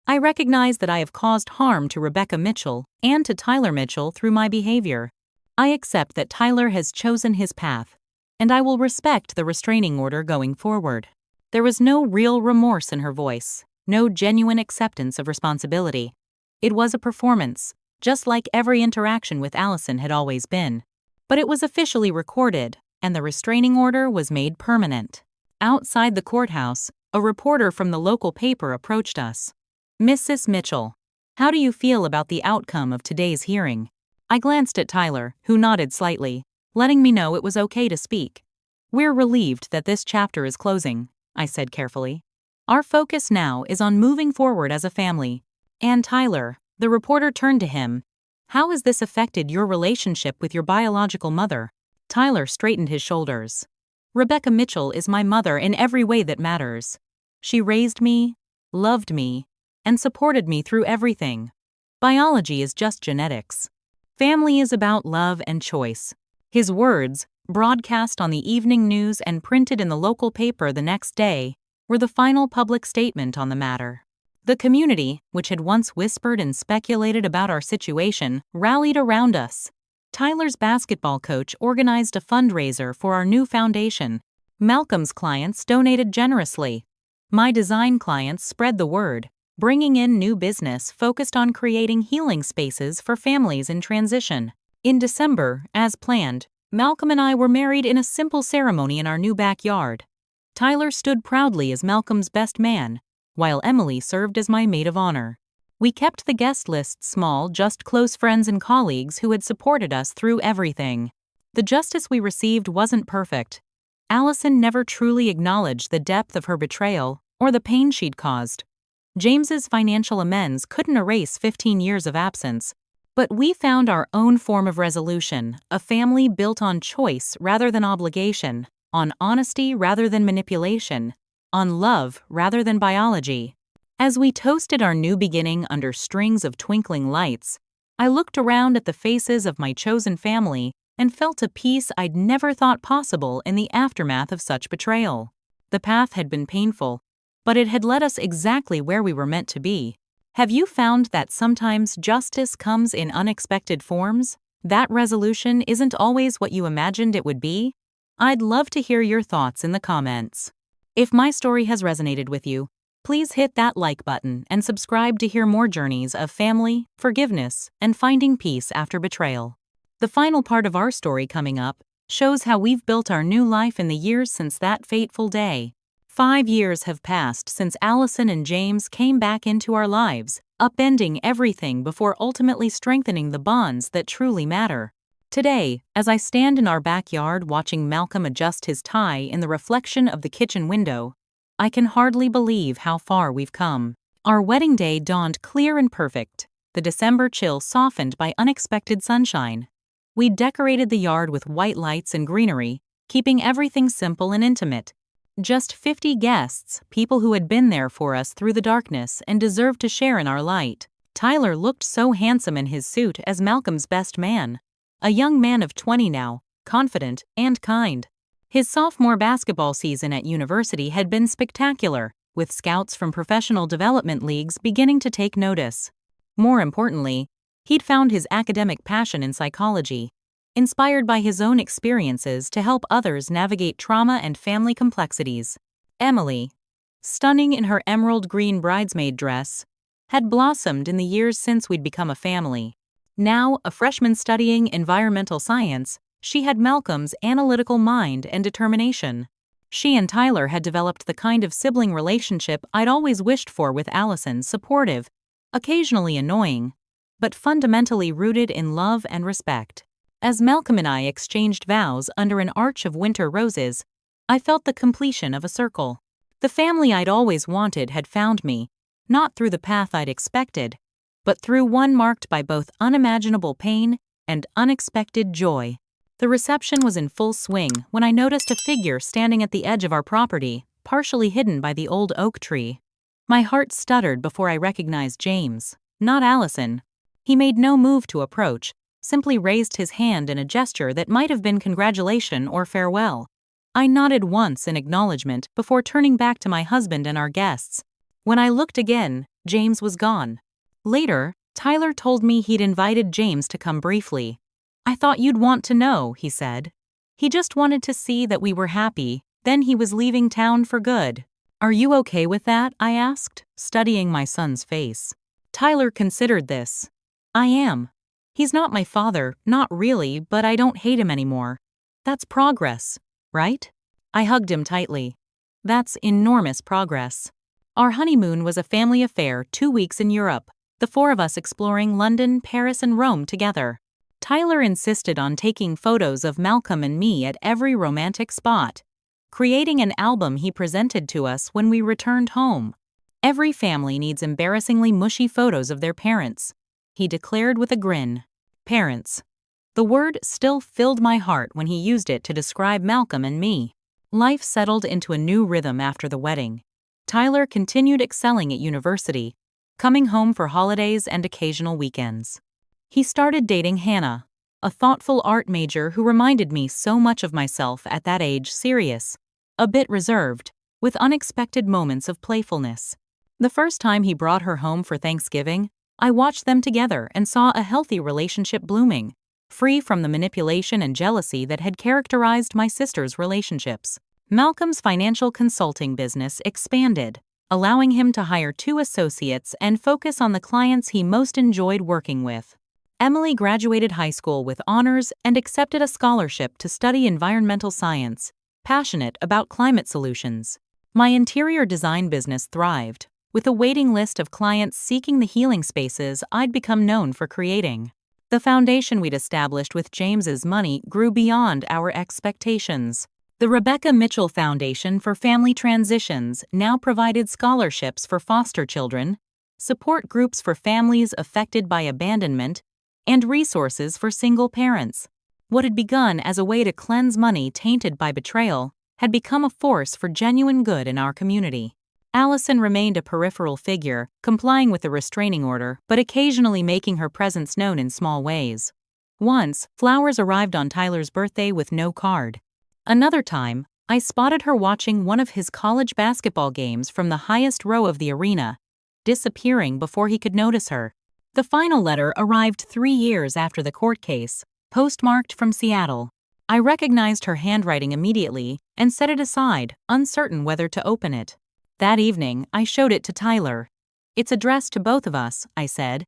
Speaker 1: I recognize that I have caused harm to Rebecca Mitchell and to Tyler Mitchell through my behavior. I accept that Tyler has chosen his path, and I will respect the restraining order going forward. There was no real remorse in her voice, no genuine acceptance of responsibility. It was a performance, just like every interaction with Allison had always been. But it was officially recorded, and the restraining order was made permanent. Outside the courthouse, a reporter from the local paper approached us. Mrs. Mitchell, how do you feel about the outcome of today's hearing? I glanced at Tyler, who nodded slightly, letting me know it was okay to speak. We're relieved that this chapter is closing, I said carefully. Our focus now is on moving forward as a family. And Tyler, the reporter turned to him. How has this affected your relationship with your biological mother? Tyler straightened his shoulders. Rebecca Mitchell is my mother in every way that matters. She raised me, loved me, and supported me through everything. Biology is just genetics. Family is about love and choice. His words, broadcast on the evening news and printed in the local paper the next day, were the final public statement on the matter. The community, which had once whispered and speculated about our situation, rallied around us. Tyler's basketball coach organized a fundraiser for our new foundation. Malcolm's clients donated generously. My design clients spread the word, bringing in new business focused on creating healing spaces for families in transition. In December, as planned, Malcolm and I were married in a simple ceremony in our new backyard. Tyler stood proudly as Malcolm's best man, while Emily served as my maid of honor. We kept the guest list small, just close friends and colleagues who had supported us through everything. The justice we received wasn't perfect. Allison never truly acknowledged the depth of her betrayal or the pain she'd caused. James's financial amends couldn't erase 15 years of absence. But we found our own form of resolution, a family built on choice rather than obligation, on honesty rather than manipulation, on love rather than biology. As we toasted our new beginning under strings of twinkling lights, I looked around at the faces of my chosen family and felt a peace I'd never thought possible in the aftermath of such betrayal. The path had been painful, but it had led us exactly where we were meant to be. Have you found that sometimes justice comes in unexpected forms? That resolution isn't always what you imagined it would be? I'd love to hear your thoughts in the comments. If my story has resonated with you, please hit that like button and subscribe to hear more journeys of family, forgiveness, and finding peace after betrayal. The final part of our story coming up shows how we've built our new life in the years since that fateful day. 5 years have passed since Allison and James came back into our lives, upending everything before ultimately strengthening the bonds that truly matter. Today, as I stand in our backyard watching Malcolm adjust his tie in the reflection of the kitchen window, I can hardly believe how far we've come. Our wedding day dawned clear and perfect, the December chill softened by unexpected sunshine. We decorated the yard with white lights and greenery, keeping everything simple and intimate. Just 50 guests, people who had been there for us through the darkness and deserved to share in our light. Tyler looked so handsome in his suit as Malcolm's best man. A young man of 20 now, confident and kind. His sophomore basketball season at university had been spectacular, with scouts from professional development leagues beginning to take notice. More importantly, he'd found his academic passion in psychology, inspired by his own experiences to help others navigate trauma and family complexities. Emily, stunning in her emerald green bridesmaid dress, had blossomed in the years since we'd become a family. Now, a freshman studying environmental science, she had Malcolm's analytical mind and determination. She and Tyler had developed the kind of sibling relationship I'd always wished for with Allison, supportive, occasionally annoying, but fundamentally rooted in love and respect. As Malcolm and I exchanged vows under an arch of winter roses, I felt the completion of a circle. The family I'd always wanted had found me, not through the path I'd expected, but through one marked by both unimaginable pain and unexpected joy. The reception was in full swing when I noticed a figure standing at the edge of our property, partially hidden by the old oak tree. My heart stuttered before I recognized James, not Allison. He made no move to approach, simply raised his hand in a gesture that might have been congratulation or farewell. I nodded once in acknowledgement before turning back to my husband and our guests. When I looked again, James was gone. Later, Tyler told me he'd invited James to come briefly. "I thought you'd want to know," he said. "He just wanted to see that we were happy, then he was leaving town for good." "Are you okay with that?" I asked, studying my son's face. Tyler considered this. "I am. He's not my father, not really, but I don't hate him anymore. That's progress, right?" I hugged him tightly. "That's enormous progress." Our honeymoon was a family affair, 2 weeks in Europe, the four of us exploring London, Paris, and Rome together. Tyler insisted on taking photos of Malcolm and me at every romantic spot, creating an album he presented to us when we returned home. "Every family needs embarrassingly mushy photos of their parents," he declared with a grin. Parents. The word still filled my heart when he used it to describe Malcolm and me. Life settled into a new rhythm after the wedding. Tyler continued excelling at university, coming home for holidays and occasional weekends. He started dating Hannah, a thoughtful art major who reminded me so much of myself at that age, serious, a bit reserved, with unexpected moments of playfulness. The first time he brought her home for Thanksgiving, I watched them together and saw a healthy relationship blooming, free from the manipulation and jealousy that had characterized my sister's relationships. Malcolm's financial consulting business expanded, allowing him to hire 2 associates and focus on the clients he most enjoyed working with. Emily graduated high school with honors and accepted a scholarship to study environmental science, passionate about climate solutions. My interior design business thrived, with a waiting list of clients seeking the healing spaces I'd become known for creating. The foundation we'd established with James's money grew beyond our expectations. The Rebecca Mitchell Foundation for Family Transitions now provided scholarships for foster children, support groups for families affected by abandonment, and resources for single parents. What had begun as a way to cleanse money tainted by betrayal had become a force for genuine good in our community. Allison remained a peripheral figure, complying with the restraining order, but occasionally making her presence known in small ways. Once, flowers arrived on Tyler's birthday with no card. Another time, I spotted her watching one of his college basketball games from the highest row of the arena, disappearing before he could notice her. The final letter arrived 3 years after the court case, postmarked from Seattle. I recognized her handwriting immediately and set it aside, uncertain whether to open it. That evening, I showed it to Tyler. "It's addressed to both of us," I said.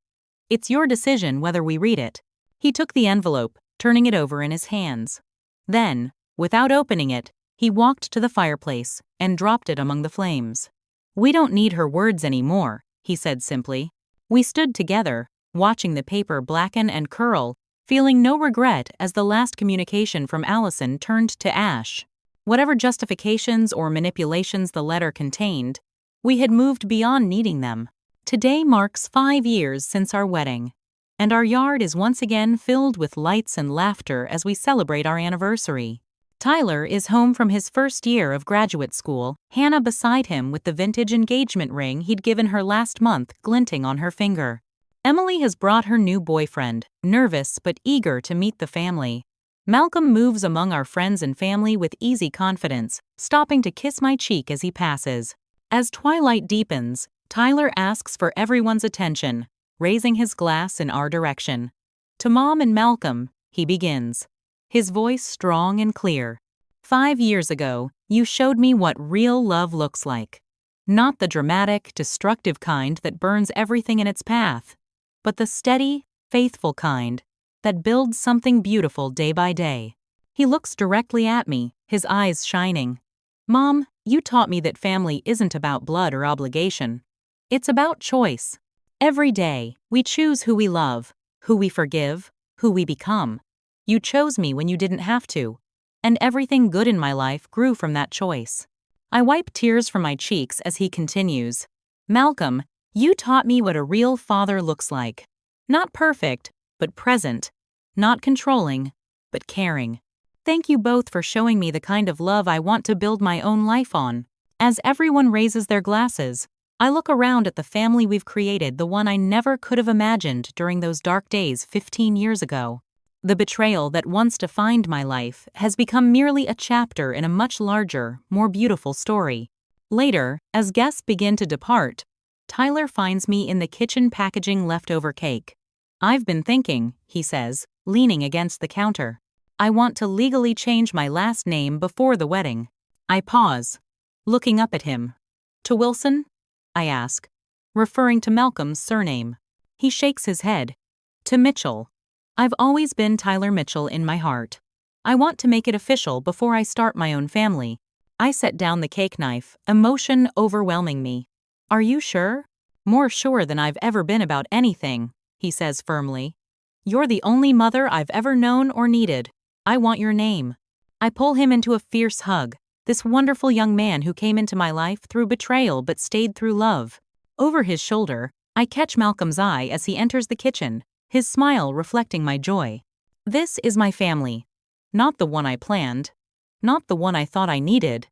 Speaker 1: "It's your decision whether we read it." He took the envelope, turning it over in his hands. Then, without opening it, he walked to the fireplace and dropped it among the flames. "We don't need her words anymore," he said simply. We stood together, watching the paper blacken and curl, feeling no regret as the last communication from Allison turned to ash. Whatever justifications or manipulations the letter contained, we had moved beyond needing them. Today marks 5 years since our wedding, and our yard is once again filled with lights and laughter as we celebrate our anniversary. Tyler is home from his first year of graduate school, Hannah beside him with the vintage engagement ring he'd given her last month glinting on her finger. Emily has brought her new boyfriend, nervous but eager to meet the family. Malcolm moves among our friends and family with easy confidence, stopping to kiss my cheek as he passes. As twilight deepens, Tyler asks for everyone's attention, raising his glass in our direction. "To Mom and Malcolm," he begins, his voice strong and clear. "5 years ago, you showed me what real love looks like. Not the dramatic, destructive kind that burns everything in its path, but the steady, faithful kind that builds something beautiful day by day." He looks directly at me, his eyes shining. Mom, you taught me that family isn't about blood or obligation. It's about choice. Every day, we choose who we love, who we forgive, who we become. You chose me when you didn't have to, and everything good in my life grew from that choice. I wipe tears from my cheeks as he continues. Malcolm, you taught me what a real father looks like. Not perfect, but present. Not controlling, but caring. Thank you both for showing me the kind of love I want to build my own life on. As everyone raises their glasses, I look around at the family we've created, the one I never could have imagined during those dark days 15 years ago. The betrayal that once defined my life has become merely a chapter in a much larger, more beautiful story. Later, as guests begin to depart, Tyler finds me in the kitchen packaging leftover cake. I've been thinking, he says, leaning against the counter. I want to legally change my last name before the wedding. I pause, looking up at him. To Wilson? I ask, referring to Malcolm's surname. He shakes his head. To Mitchell. I've always been Tyler Mitchell in my heart. I want to make it official before I start my own family. I set down the cake knife, emotion overwhelming me. Are you sure? More sure than I've ever been about anything, he says firmly. You're the only mother I've ever known or needed. I want your name. I pull him into a fierce hug, this wonderful young man who came into my life through betrayal but stayed through love. Over his shoulder, I catch Malcolm's eye as he enters the kitchen, his smile reflecting my joy. This is my family. Not the one I planned. Not the one I thought I needed.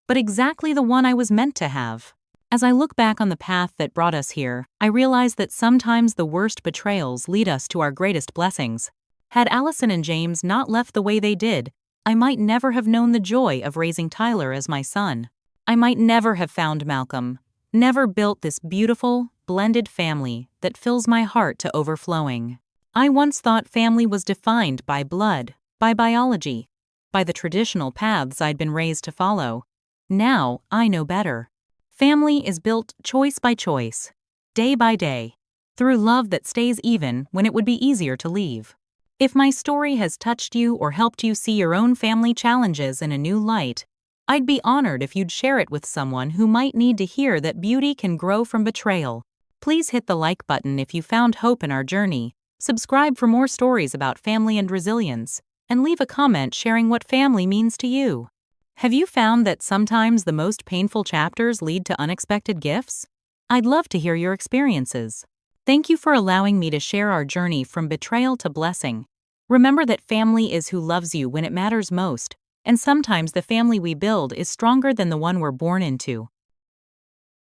Speaker 1: But exactly the one I was meant to have. As I look back on the path that brought us here, I realize that sometimes the worst betrayals lead us to our greatest blessings. Had Allison and James not left the way they did, I might never have known the joy of raising Tyler as my son. I might never have found Malcolm, never built this beautiful, blended family that fills my heart to overflowing. I once thought family was defined by blood, by biology, by the traditional paths I'd been raised to follow. Now I know better. Family is built choice by choice, day by day, through love that stays even when it would be easier to leave. If my story has touched you or helped you see your own family challenges in a new light, I'd be honored if you'd share it with someone who might need to hear that beauty can grow from betrayal. Please hit the like button if you found hope in our journey, subscribe for more stories about family and resilience, and leave a comment sharing what family means to you. Have you found that sometimes the most painful chapters lead to unexpected gifts? I'd love to hear your experiences. Thank you for allowing me to share our journey from betrayal to blessing. Remember that family is who loves you when it matters most, and sometimes the family we build is stronger than the one we're born into.